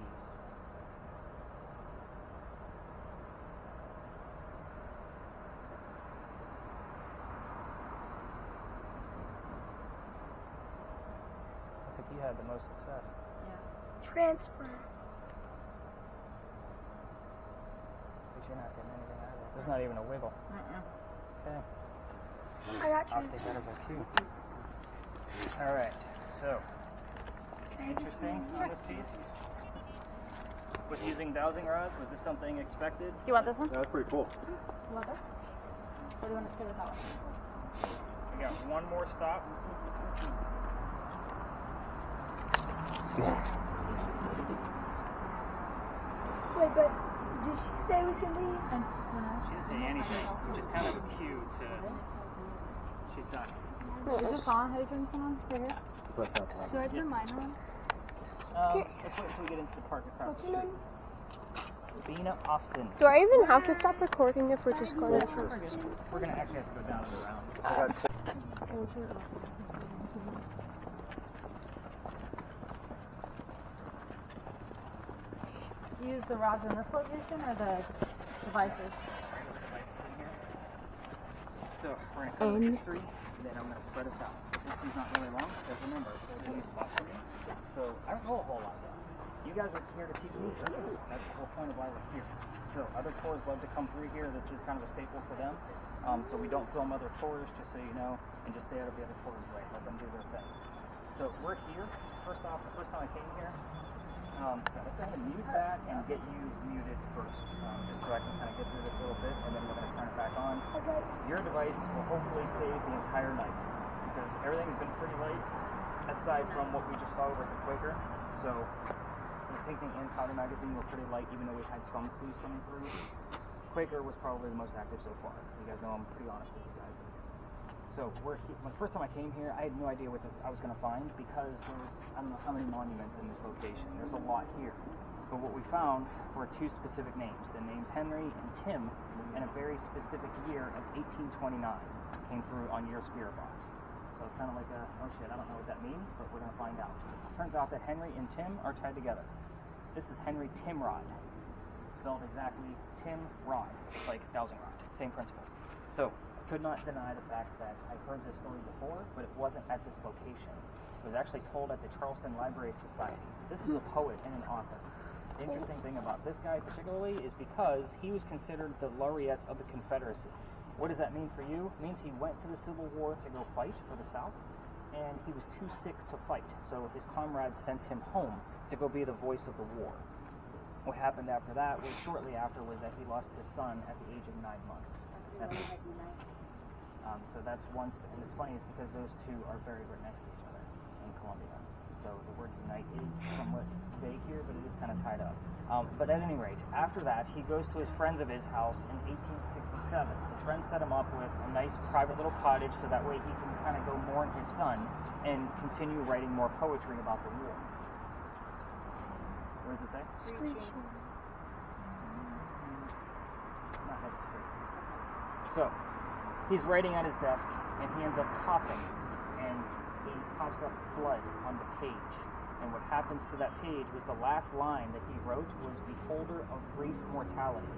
Speaker 1: Looks like you had the most success.
Speaker 3: Transfer.
Speaker 1: But you're not getting anything out of it. There's not even a wiggle. Okay.
Speaker 3: I got
Speaker 1: I'll take that
Speaker 3: transfer.
Speaker 1: as our cue. Alright, so interesting on this piece. Was using dowsing rods, was this something expected?
Speaker 2: Do you want this one?
Speaker 4: Yeah, that's pretty cool.
Speaker 2: You want this? Or do you want to stay with that one?
Speaker 1: We got one more stop.
Speaker 3: Wait, but did she say we can leave?
Speaker 1: She didn't say anything, which is kind of a cue to she's done.
Speaker 2: Wait, is this on? How do you turn this one on? Right here?
Speaker 4: Press that one.
Speaker 3: Do I turn mine on?
Speaker 1: Let's wait until we get into the park across
Speaker 3: What's
Speaker 1: the
Speaker 3: your
Speaker 1: street.
Speaker 3: name?
Speaker 1: Bina Austin.
Speaker 5: Do I even have to stop recording if we're just going to?
Speaker 1: We're gonna actually have to go down and around.
Speaker 2: Use the rods in this location or the devices?
Speaker 1: So we're gonna cover these three, then I'm gonna spread us out. This one's not really long, because remember, this is a new spot for me. So I don't know a whole lot yet. You guys are here to teach me something. That's the whole point of why we're here. So other tours love to come through here. This is kind of a staple for them. So we don't film other tours, just so you know, and just stay out of the other tours' way. Let them do their thing. So we're here. First off, the first time I came here, let's go ahead and mute that and get you muted first, just so I can kind of get through this a little bit, and then we're going to turn it back on.
Speaker 3: Okay.
Speaker 1: Your device will hopefully save the entire night, because everything's been pretty light, aside from what we just saw over at the Quaker. So if Pinckney and Powder magazine were pretty light, even though we had some clues coming through. Quaker was probably the most active so far. You guys know I'm pretty honest with you guys. So when the first time I came here, I had no idea what I was going to find because there's, I don't know how many monuments in this location. There's a lot here. But what we found were two specific names. The names Henry and Tim, and a very specific year of 1829 came through on your spirit box. So it's kind of like oh shit, I don't know what that means, but we're going to find out. Turns out that Henry and Tim are tied together. This is Henry Timrod. Spelled exactly Tim Rod, like dowsing rod. Same principle. So I could not deny the fact that I've heard this story before, but it wasn't at this location. It was actually told at the Charleston Library Society. This is a poet and an author. The interesting thing about this guy particularly is because he was considered the laureate of the Confederacy. What does that mean for you? It means he went to the Civil War to go fight for the South, and he was too sick to fight, so his comrades sent him home to go be the voice of the war. What happened after that, shortly after, was that he lost his son at the age of 9 months. So that's one, and it's funny is because those two are very, very next to each other in Columbia. So the word unite is somewhat vague here, but it is kind of tied up. But at any rate, after that, he goes to his friends of his house in 1867. His friends set him up with a nice private little cottage so that way he can kind of go mourn his son and continue writing more poetry about the war. What does it say?
Speaker 3: Screeching.
Speaker 1: Not necessarily. So, he's writing at his desk, and he ends up coughing, and he coughs up blood on the page. And what happens to that page was the last line that he wrote was "beholder of brief mortality,"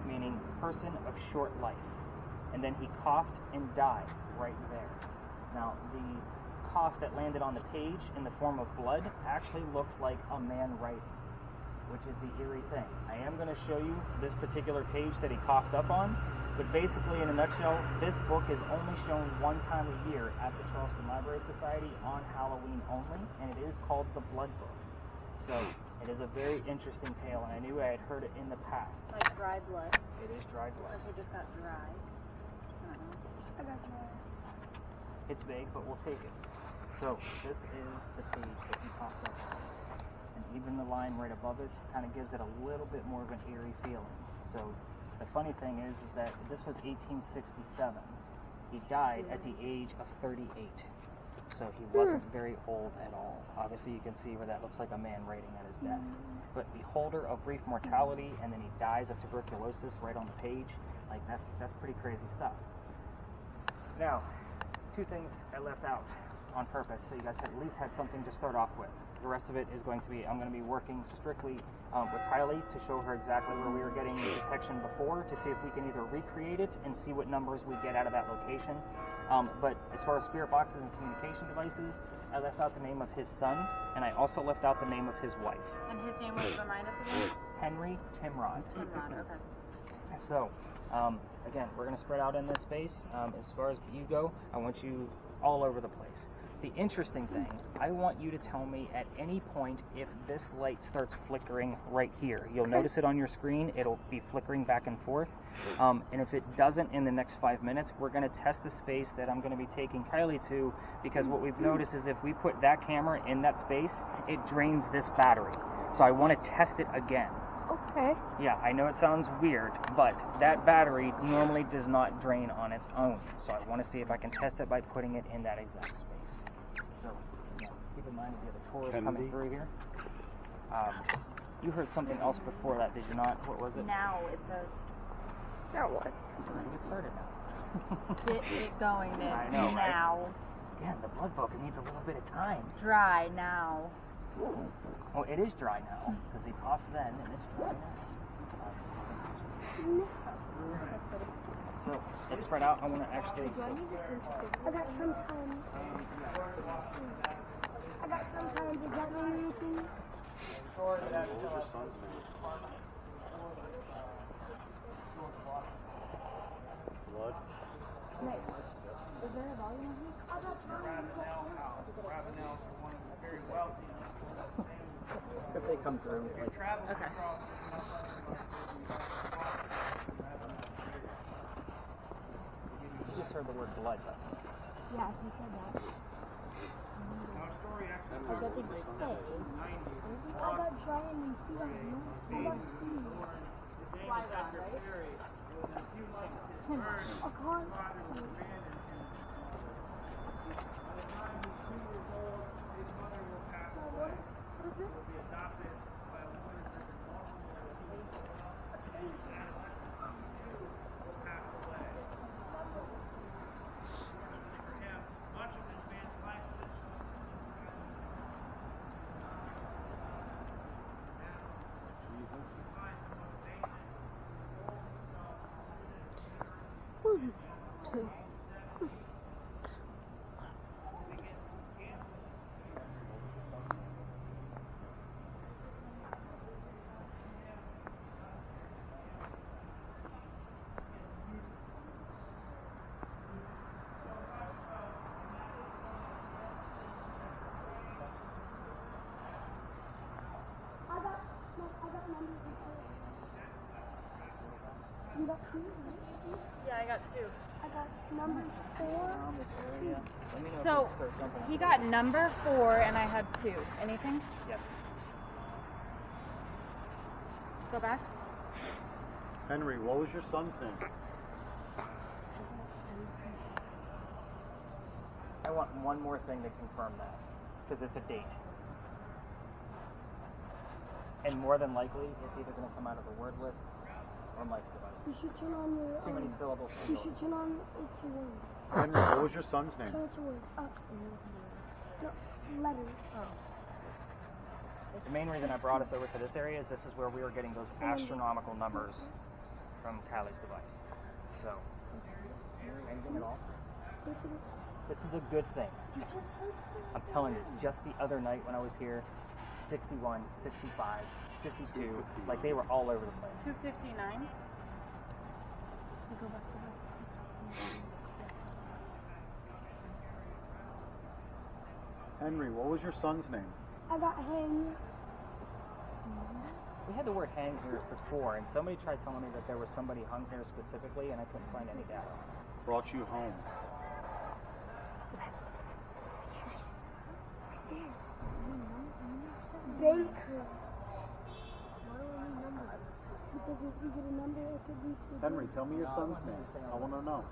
Speaker 1: meaning person of short life. And then he coughed and died right there. Now, the cough that landed on the page in the form of blood actually looks like a man writing, which is the eerie thing. I am going to show you this particular page that he coughed up on, but basically, in a nutshell, this book is only shown one time a year at the Charleston Library Society on Halloween only, and it is called The Blood Book. So, it is a very interesting tale, and I knew I had heard it in the past.
Speaker 2: Like dry blood.
Speaker 1: It is dry blood.
Speaker 2: Like it just got dry.
Speaker 3: I got more.
Speaker 1: It's vague, but we'll take it. So, this is the page that he coughed up on. And even the line right above it kind of gives it a little bit more of an eerie feeling. So, the funny thing is that this was 1867. He died at the age of 38. So he wasn't very old at all. Obviously you can see where that looks like a man writing at his desk. But beholder of brief mortality, and then he dies of tuberculosis right on the page. Like that's pretty crazy stuff. Now, two things I left out on purpose, so you guys at least had something to start off with. The rest of it is going to be, I'm going to be working strictly with Kylie to show her exactly where we were getting the detection before, to see if we can either recreate it and see what numbers we get out of that location. But as far as spirit boxes and communication devices, I left out the name of his son, and I also left out the name of his wife.
Speaker 2: And his name was, remind us again?
Speaker 1: Henry Timrod.
Speaker 2: Timrod, okay.
Speaker 1: So, again, we're going to spread out in this space. As far as you go, I want you all over the place. The interesting thing, I want you to tell me at any point if this light starts flickering right here. You'll notice it on your screen. It'll be flickering back and forth. And if it doesn't in the next 5 minutes, we're going to test the space that I'm going to be taking Kylie to, because what we've noticed is if we put that camera in that space, it drains this battery. So I want to test it again.
Speaker 5: Okay.
Speaker 1: Yeah, I know it sounds weird, but that battery normally does not drain on its own. So I want to see if I can test it by putting it in that exact space. So, yeah, keep in mind if you have a tourist coming through here. You heard something else before that, did you not? What was it?
Speaker 2: Now it says.
Speaker 5: Now what?
Speaker 1: Get started now.
Speaker 2: Get it going, Nick.
Speaker 1: I know, right?
Speaker 2: Now.
Speaker 1: Again, the blood book, it needs a little bit of time.
Speaker 2: Dry now.
Speaker 1: Well, it is dry now, because he coughed then, and it's dry now. So, let's spread out. I want to actually...
Speaker 3: Do I need the sensitivity? I got some time. I got some time. Does that mean anything?
Speaker 4: What was your son's name? Blood?
Speaker 3: Nick, is there a volume here? I got time.
Speaker 7: Ravenel's are one of the very wealthy.
Speaker 1: If they come through, like...
Speaker 2: Okay.
Speaker 1: You just heard the word blood, but...
Speaker 3: Yeah, he said that.
Speaker 5: I got the K.
Speaker 3: I got giant and feet on you. I got speed.
Speaker 2: Fly rod, right?
Speaker 3: I can't. What is this?
Speaker 5: One, two.
Speaker 3: I got numbers in four. You got two? Right?
Speaker 2: Yeah, I got 2.
Speaker 3: I got numbers 4.
Speaker 1: Let me know
Speaker 2: So,
Speaker 1: if you start jumping
Speaker 2: he
Speaker 1: up.
Speaker 2: got number 4 and I had 2. Anything?
Speaker 1: Yes.
Speaker 2: Go back.
Speaker 4: Henry, what was your son's name?
Speaker 1: I want one more thing to confirm that, because it's a date. And more than likely, it's either going to come out of the word list or Mike's device.
Speaker 3: You should turn on your.
Speaker 1: It's too many syllables. for
Speaker 3: You
Speaker 1: yours.
Speaker 3: should turn on it to words.
Speaker 4: Henry, what was your son's name?
Speaker 3: Turn it to words. Up. No, letters.
Speaker 1: The main reason I brought us over to this area is this is where we were getting those astronomical numbers from Kylie's device. So, anything at all?
Speaker 3: Which is
Speaker 1: This is a good thing.
Speaker 3: you just said.
Speaker 1: I'm telling you, just the other night when I was here, 61, 65, 52, like they were all over the place.
Speaker 2: 259.
Speaker 5: Go back to that.
Speaker 4: Henry, what was your son's name?
Speaker 3: I got hang.
Speaker 1: We had the word hang here before, and somebody tried telling me that there was somebody hung here specifically, and I couldn't find any data.
Speaker 4: Brought you home.
Speaker 3: Banker. Why do I need numbers? Because if you get a number, it could be two.
Speaker 4: Henry, tell me your son's name. I want to know.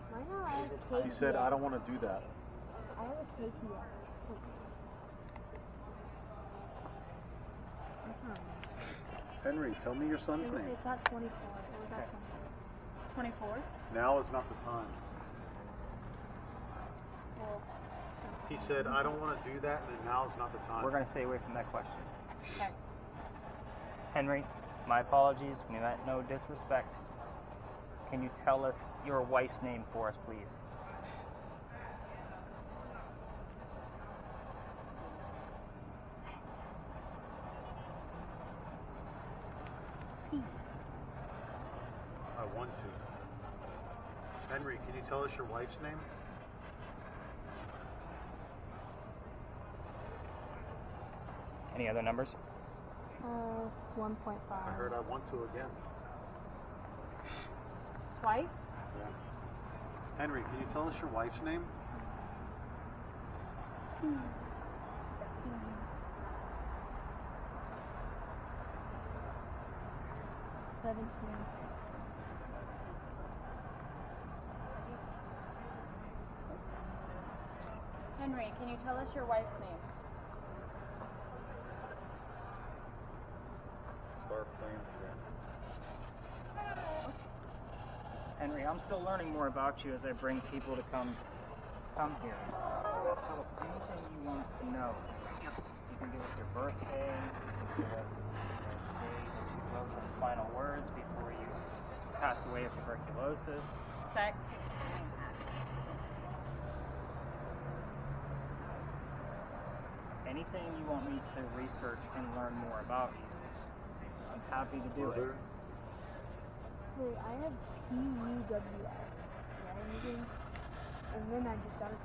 Speaker 5: Why not? I have
Speaker 4: He said, I don't want to do that.
Speaker 5: I have a KTX.
Speaker 4: Henry, tell me your son's name.
Speaker 5: It's at 24. It was at 24.
Speaker 2: 24?
Speaker 4: Now is not the time.
Speaker 2: Well,
Speaker 4: He said, I don't want to do that, and then now is not the time.
Speaker 1: We're going to stay away from that question.
Speaker 2: okay.
Speaker 1: Henry, my apologies. We meant no disrespect. Can you tell us your wife's name for us, please?
Speaker 4: I want to. Henry, can you tell us your wife's name?
Speaker 1: Any other numbers?
Speaker 5: 1.5.
Speaker 4: I heard I want to again.
Speaker 2: Twice?
Speaker 4: Yeah. Henry, can you tell us your wife's name?
Speaker 5: 17.
Speaker 2: Henry, can you tell us your wife's name?
Speaker 4: Start playing again.
Speaker 1: Henry, I'm still learning more about you as I bring people to come here. So anything you want us to know, you can give us your birthday, you can give us the day that you wrote those final words before you passed away of tuberculosis.
Speaker 2: Sex?
Speaker 1: Anything you want me to research and learn more about you, I'm happy to do it.
Speaker 5: Wait, I have PUWS, right? And then I just got a C.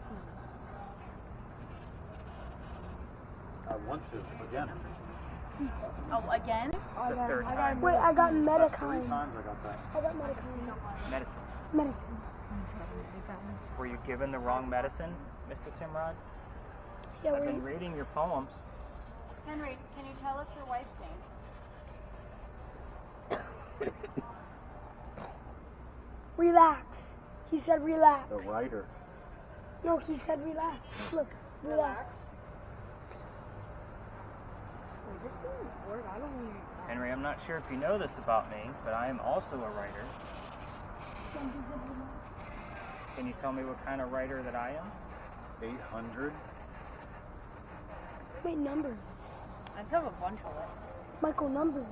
Speaker 4: I want to again.
Speaker 2: Oh, again?
Speaker 1: It's the third time.
Speaker 3: Wait, I got
Speaker 4: That's 3
Speaker 3: Medicine.
Speaker 4: times I got that.
Speaker 3: I got Medicine.
Speaker 1: Medicine.
Speaker 3: Medicine.
Speaker 1: Were you given the wrong medicine? Mr. Timrod.
Speaker 3: Yeah,
Speaker 1: I've been reading your poems.
Speaker 2: Henry, can you tell us your wife's name?
Speaker 3: Relax. He said relax.
Speaker 4: The writer.
Speaker 3: No, he said relax. Look, relax.
Speaker 5: Wait, this doesn't work. I don't even know.
Speaker 1: Henry, I'm not sure if you know this about me, but I am also a writer. Can you tell me what kind of writer that I am?
Speaker 4: 800.
Speaker 3: Wait, numbers.
Speaker 2: I just have a bunch of it.
Speaker 3: Michael, numbers.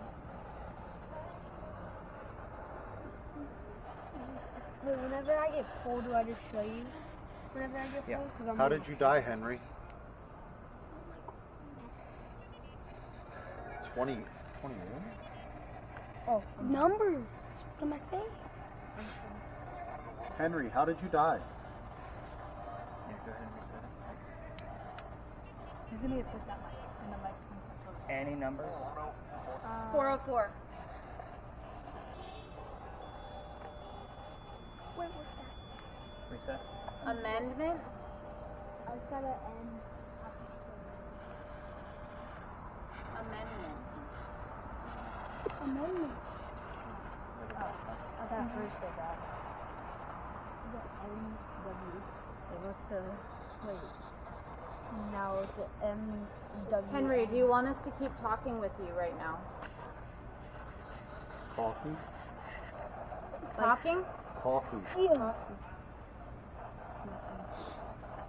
Speaker 5: Wait, whenever I get full, do I just show you? Whenever I get
Speaker 1: Yeah.
Speaker 5: full? 'Cause I'm
Speaker 4: How
Speaker 5: really-
Speaker 4: did you die, Henry? 21?
Speaker 5: Oh,
Speaker 3: Numbers. What am I saying?
Speaker 4: Henry, how did you die?
Speaker 1: Yeah, go ahead and reset it.
Speaker 6: He's gonna get pissed at Mike in the Mexican Central.
Speaker 1: Any numbers?
Speaker 2: 404.
Speaker 3: Wait, what's that?
Speaker 1: Reset.
Speaker 2: Amendment?
Speaker 5: I just gotta end.
Speaker 2: Amendment.
Speaker 3: Amendment.
Speaker 5: I got first of that. The MW. It was the wait. Now it's the MW.
Speaker 2: Henry, do you want us to keep talking with you right now?
Speaker 4: Coffee?
Speaker 2: Talking?
Speaker 4: Coffee.
Speaker 3: Ew.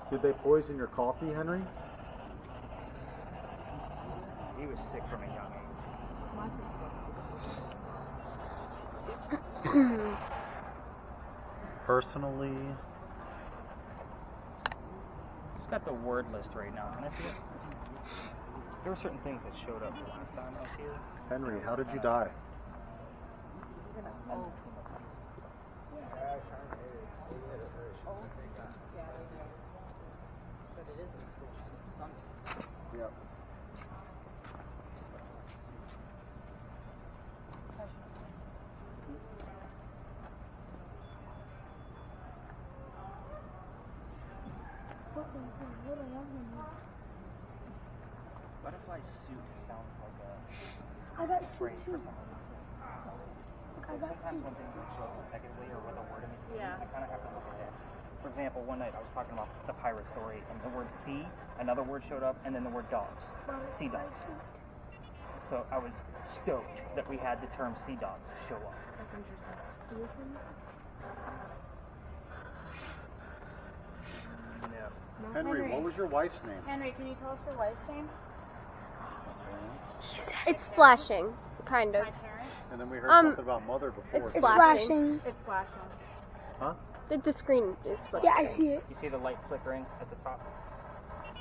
Speaker 4: Did they poison your coffee, Henry?
Speaker 1: He was sick from a young age.
Speaker 4: Personally,
Speaker 1: Just got the word list right now. Can I see it? There were certain things that showed up the last time I was here.
Speaker 4: Henry, how did you die? Yep.
Speaker 1: Butterfly suit sounds like a
Speaker 3: I got
Speaker 1: phrase
Speaker 3: suit
Speaker 1: for
Speaker 3: too.
Speaker 1: someone.
Speaker 3: I got
Speaker 1: Sometimes
Speaker 3: suit.
Speaker 1: when things don't show up consecutively or with a word in between,
Speaker 2: Yeah.
Speaker 1: I kind of have to look at it. For example, one night I was talking about the pirate story, and the word sea, another word showed up, and then the word dogs. Sea dogs. So I was stoked that we had the term sea dogs show up.
Speaker 2: That's interesting.
Speaker 1: No.
Speaker 4: Henry, what was your wife's name?
Speaker 2: Henry, can you tell us your wife's name?
Speaker 3: He said
Speaker 8: It's flashing, kind of.
Speaker 2: My parents?
Speaker 4: And then we heard
Speaker 8: Um,
Speaker 4: something about mother before.
Speaker 8: it's
Speaker 3: it's
Speaker 8: flashing.
Speaker 3: flashing.
Speaker 2: It's flashing.
Speaker 4: Huh?
Speaker 8: The screen is flickering.
Speaker 3: Yeah, I see it.
Speaker 1: You see the light flickering at the top?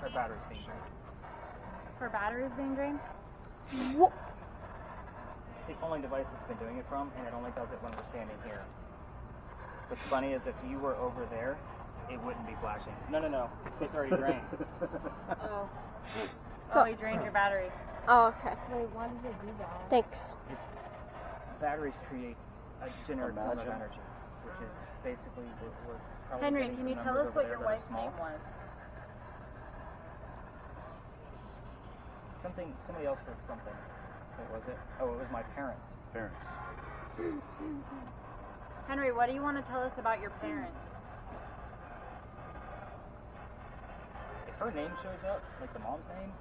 Speaker 1: Our battery's being drained.
Speaker 2: Her battery's being drained?
Speaker 3: What?
Speaker 1: It's the only device it's been doing it from, and it only does it when we're standing here. What's funny is if you were over there, it wouldn't be flashing. No. It's already drained.
Speaker 2: Oh.
Speaker 8: So-
Speaker 2: Oh, you drained your battery.
Speaker 8: Oh, okay.
Speaker 5: Wait, why does it do that?
Speaker 8: Thanks.
Speaker 1: It's batteries create a generic form of
Speaker 4: Imagine.
Speaker 1: energy, which is basically we're probably
Speaker 2: Henry,
Speaker 1: getting
Speaker 2: can
Speaker 1: some
Speaker 2: you tell
Speaker 1: numbers
Speaker 2: us
Speaker 1: over
Speaker 2: what
Speaker 1: there
Speaker 2: your
Speaker 1: that are
Speaker 2: wife's
Speaker 1: small.
Speaker 2: name was?
Speaker 1: Somebody else heard something. What was it? Oh, it was my parents.
Speaker 4: Parents.
Speaker 2: Henry, what do you want to tell us about your parents?
Speaker 1: If her name shows up, like the mom's name,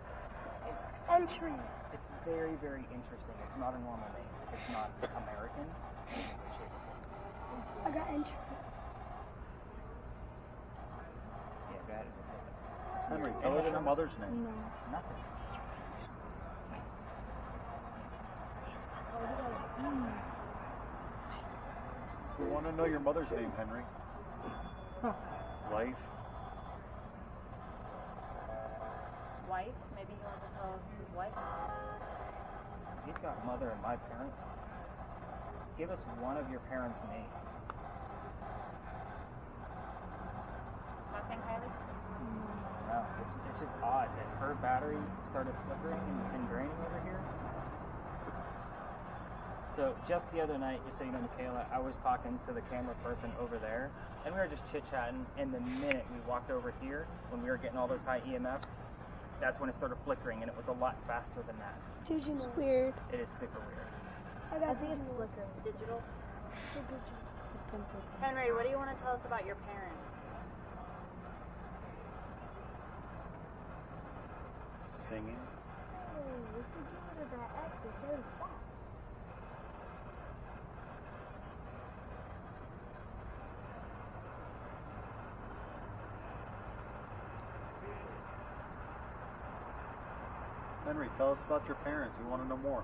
Speaker 3: Entry.
Speaker 1: it's very, very interesting. It's not a normal name. It's not American.
Speaker 3: I got entry.
Speaker 1: Yeah, go ahead and just say that.
Speaker 4: Henry,
Speaker 1: Any
Speaker 4: tell us
Speaker 1: other
Speaker 4: your
Speaker 1: numbers?
Speaker 4: mother's name.
Speaker 3: No.
Speaker 1: Nothing.
Speaker 4: We want to know your mother's name, Henry. Life.
Speaker 2: Wife? Maybe he wants to tell us his wife's name.
Speaker 1: He's got mother and my parents. Give us one of your parents' names.
Speaker 2: Nothing, Kylie?
Speaker 1: No, it's just odd that her battery started flickering and draining over here. So just the other night, just so you know, Michaela, I was talking to the camera person over there, and we were just chit-chatting, and the minute we walked over here, when we were getting all those high EMFs, that's when it started flickering, and it was a lot faster than that.
Speaker 3: Did you know?
Speaker 8: Weird.
Speaker 1: It is super weird.
Speaker 3: I
Speaker 5: I
Speaker 3: got
Speaker 5: think it's
Speaker 3: digital.
Speaker 5: flickering.
Speaker 2: Digital.
Speaker 3: The digital.
Speaker 5: It's been flickering.
Speaker 2: Henry, what do you want to tell us about your parents?
Speaker 4: Singing.
Speaker 5: Oh, we should give it that extra very fast.
Speaker 4: Henry, tell us about your parents. We want to know more.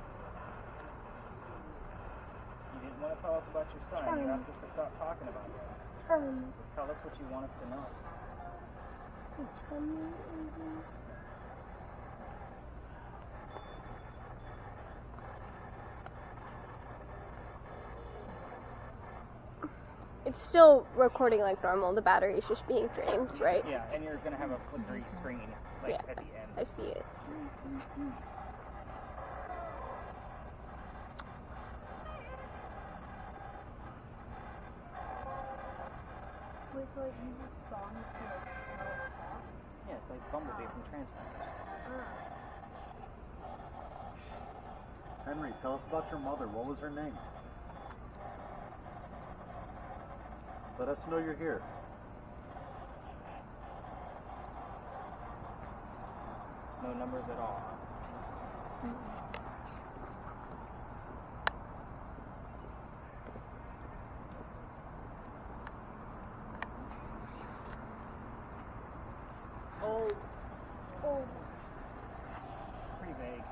Speaker 1: You didn't want to tell us about your son. You asked us to stop talking about that.
Speaker 3: Charlie.
Speaker 1: So tell us what you want us to know.
Speaker 3: Is Charlie anything?
Speaker 8: It's still recording like normal. The battery's just being drained, right?
Speaker 1: Yeah, and you're going to have a flickery screen like
Speaker 8: Yeah.
Speaker 1: at the end.
Speaker 8: I see it.
Speaker 5: Wait, so it uses songs to like tell us talk?
Speaker 1: Yeah, it's like Bumblebee from Transformers.
Speaker 4: Henry, tell us about your mother. What was her name? Let us know you're here.
Speaker 1: No numbers at all, huh? Old.
Speaker 3: Old.
Speaker 1: Pretty vague.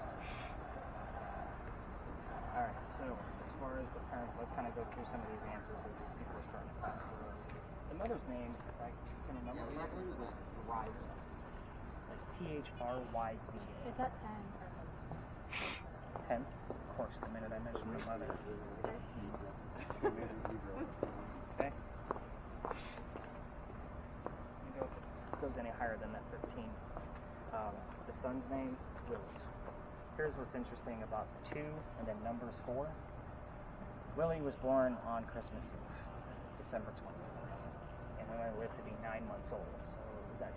Speaker 1: Alright, so as far as the parents, let's kind of go through some of these answers as these people are starting to pass through us. The mother's name, if I can remember properly, was Ryza. Like T-H-R-Y-Z-A.
Speaker 5: Is that 10?
Speaker 1: 10? Of course, the minute I mentioned my mother. Okay? You go, if it goes any higher than that 13. The son's name, Willie. Here's what's interesting about 2 and then numbers 4. Willie was born on Christmas Eve, December 24th. And only lived to be 9 months old. So it was that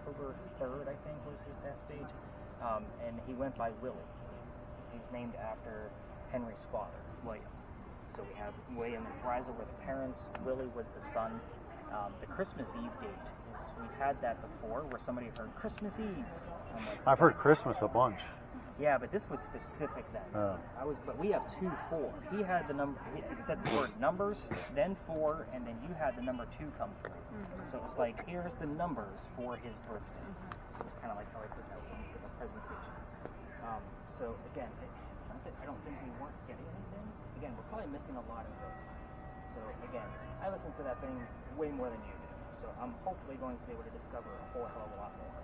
Speaker 1: October 3rd, I think, was his death date. And he went by Willie. He was named after Henry's father, William. So we have William and Ryza were the parents. Willie was the son. The Christmas Eve date is, we've had that before where somebody heard Christmas Eve. I'm like,
Speaker 4: I've heard Christmas a bunch.
Speaker 1: yeah, but this was specific then. But we have 2-4. He had the number. It said the word numbers, then 4, and then you had the number 2 come through. So it was like, here's the numbers for his birthday. It was kind of like how I took that one to the presentation. So again, it's not that I don't think we weren't getting anything. Again, we're probably missing a lot of those. So again, I listened to that thing way more than you do. So I'm hopefully going to be able to discover a whole hell of a lot more.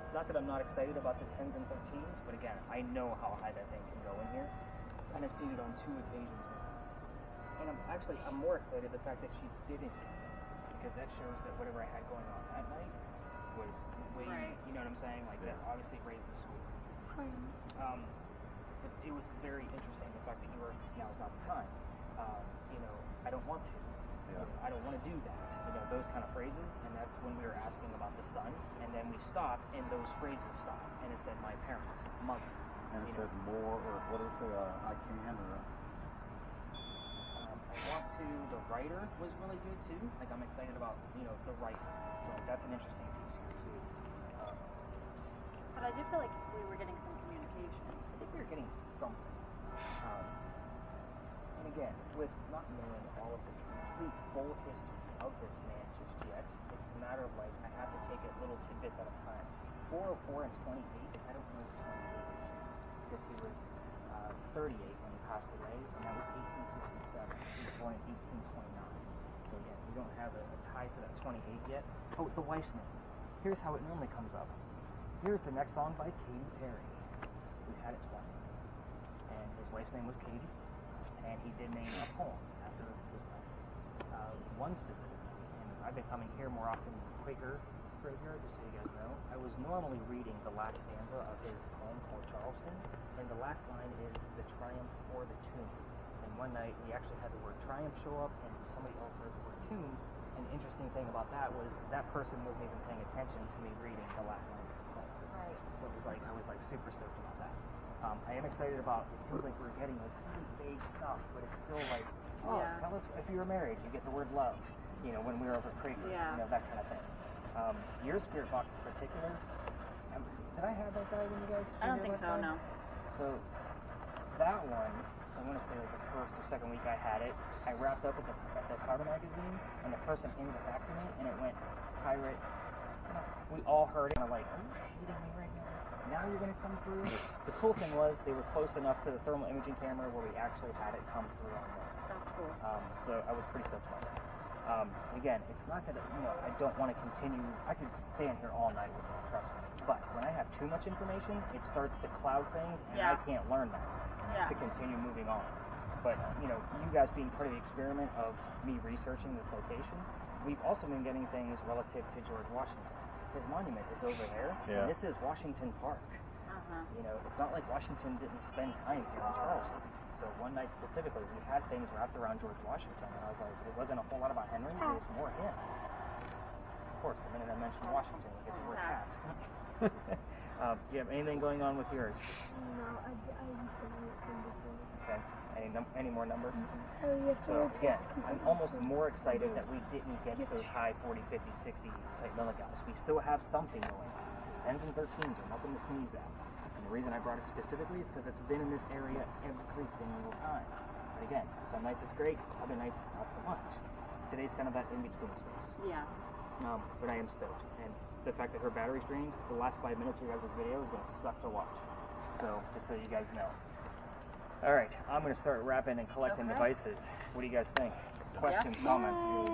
Speaker 1: It's not that I'm not excited about the 10s and 13s, but again, I know how high that thing can go in here, and I've seen it on 2 occasions now. And I'm more excited the fact that she didn't, because that shows that whatever I had going on that night was way, you know what I'm saying? Like that obviously raised the score. But it was very interesting the fact that you were, now's not the time. You know, I don't want to. I don't want to do that. You know, those kind of phrases, and that's when we were asking about the son, and then we stopped, and those phrases stopped, and it said my parents, mother.
Speaker 4: And it said more, or what did it say? I can, or...
Speaker 1: I want to, the writer was really good too. Like I'm excited about, you know, the writer. So that's an interesting piece here too.
Speaker 2: But I do feel like we were getting some communication.
Speaker 1: I think we were getting something. And again, with not knowing all of the complete full history of this man just yet, it's a matter of like, I have to take it little tidbits at a time. 404 and 28, I don't know 28, because he was 38 when he passed away, and that was 1867. He was born in 1829. So again, we don't have a tie to that 28 yet. Oh, the wife's name. Here's how it normally comes up. Here's the next song by Katy Perry. We've had it twice. And his wife's name was Katy, and he did name a poem after his wife. One specifically, and I've been coming here more often than Quaker Graveyard, just so you guys know. I was normally reading the last stanza of his poem called Charleston, and the last line is the triumph or the tomb. one night we actually had the word triumph show up, and somebody else heard the word tomb. And the interesting thing about that was that person wasn't even paying attention to me reading the last lines of the play.
Speaker 2: Right.
Speaker 1: So it was like I was like super stoked about that. I am excited about. It seems like we're getting like pretty vague stuff, but it's still like, oh,
Speaker 2: Yeah.
Speaker 1: tell us if you were married, you get the word love. You know, when we were over at Craig,
Speaker 2: Yeah.
Speaker 1: you know, that kind of thing. Your spirit box in particular. Did I have that guy when you guys?
Speaker 2: I don't
Speaker 1: figured
Speaker 2: think
Speaker 1: last
Speaker 2: so,
Speaker 1: time?
Speaker 2: no.
Speaker 1: So that one, I want to say like the first or second week I had it, I wrapped up at the cover magazine, and the person handed it back to me, and it went pirate. We all heard it, and I'm like, are you shitting me right now? Now you're gonna come through? The cool thing was they were close enough to the thermal imaging camera where we actually had it come through on there.
Speaker 2: That's cool.
Speaker 1: So I was pretty stoked about that. Again, it's not that I don't want to continue. I could stand here all night with it, trust me. But when I have too much information, it starts to cloud things, and I can't learn that to continue moving on. But you guys being part of the experiment of me researching this location, we've also been getting things relative to George Washington. His monument is over there, and this is Washington Park. It's not like Washington didn't spend time here in Charleston. So one night specifically, we had things wrapped around George Washington, and I was like, it wasn't a whole lot about Henry, it was more him. Of course, the minute I mentioned Washington, we get the word tax. Do you have anything going on with yours?
Speaker 3: No, I used to read them before.
Speaker 1: Okay. Any more numbers?
Speaker 3: Tell you
Speaker 1: So again, I'm almost more excited that we didn't get those high 40, 50, 60 type milligauss. We still have something going on. These 10s and 13s are nothing to sneeze at. And the reason I brought it specifically is because it's been in this area every single time. But again, some nights it's great, other nights not so much. Today's kind of that in-between space.
Speaker 2: Yeah.
Speaker 1: But I am stoked. And the fact that her battery's drained, the last 5 minutes of your guys' video is going to suck to watch. So, just so you guys know. Alright, I'm going to start wrapping and collecting devices. What do you guys think? Questions, comments?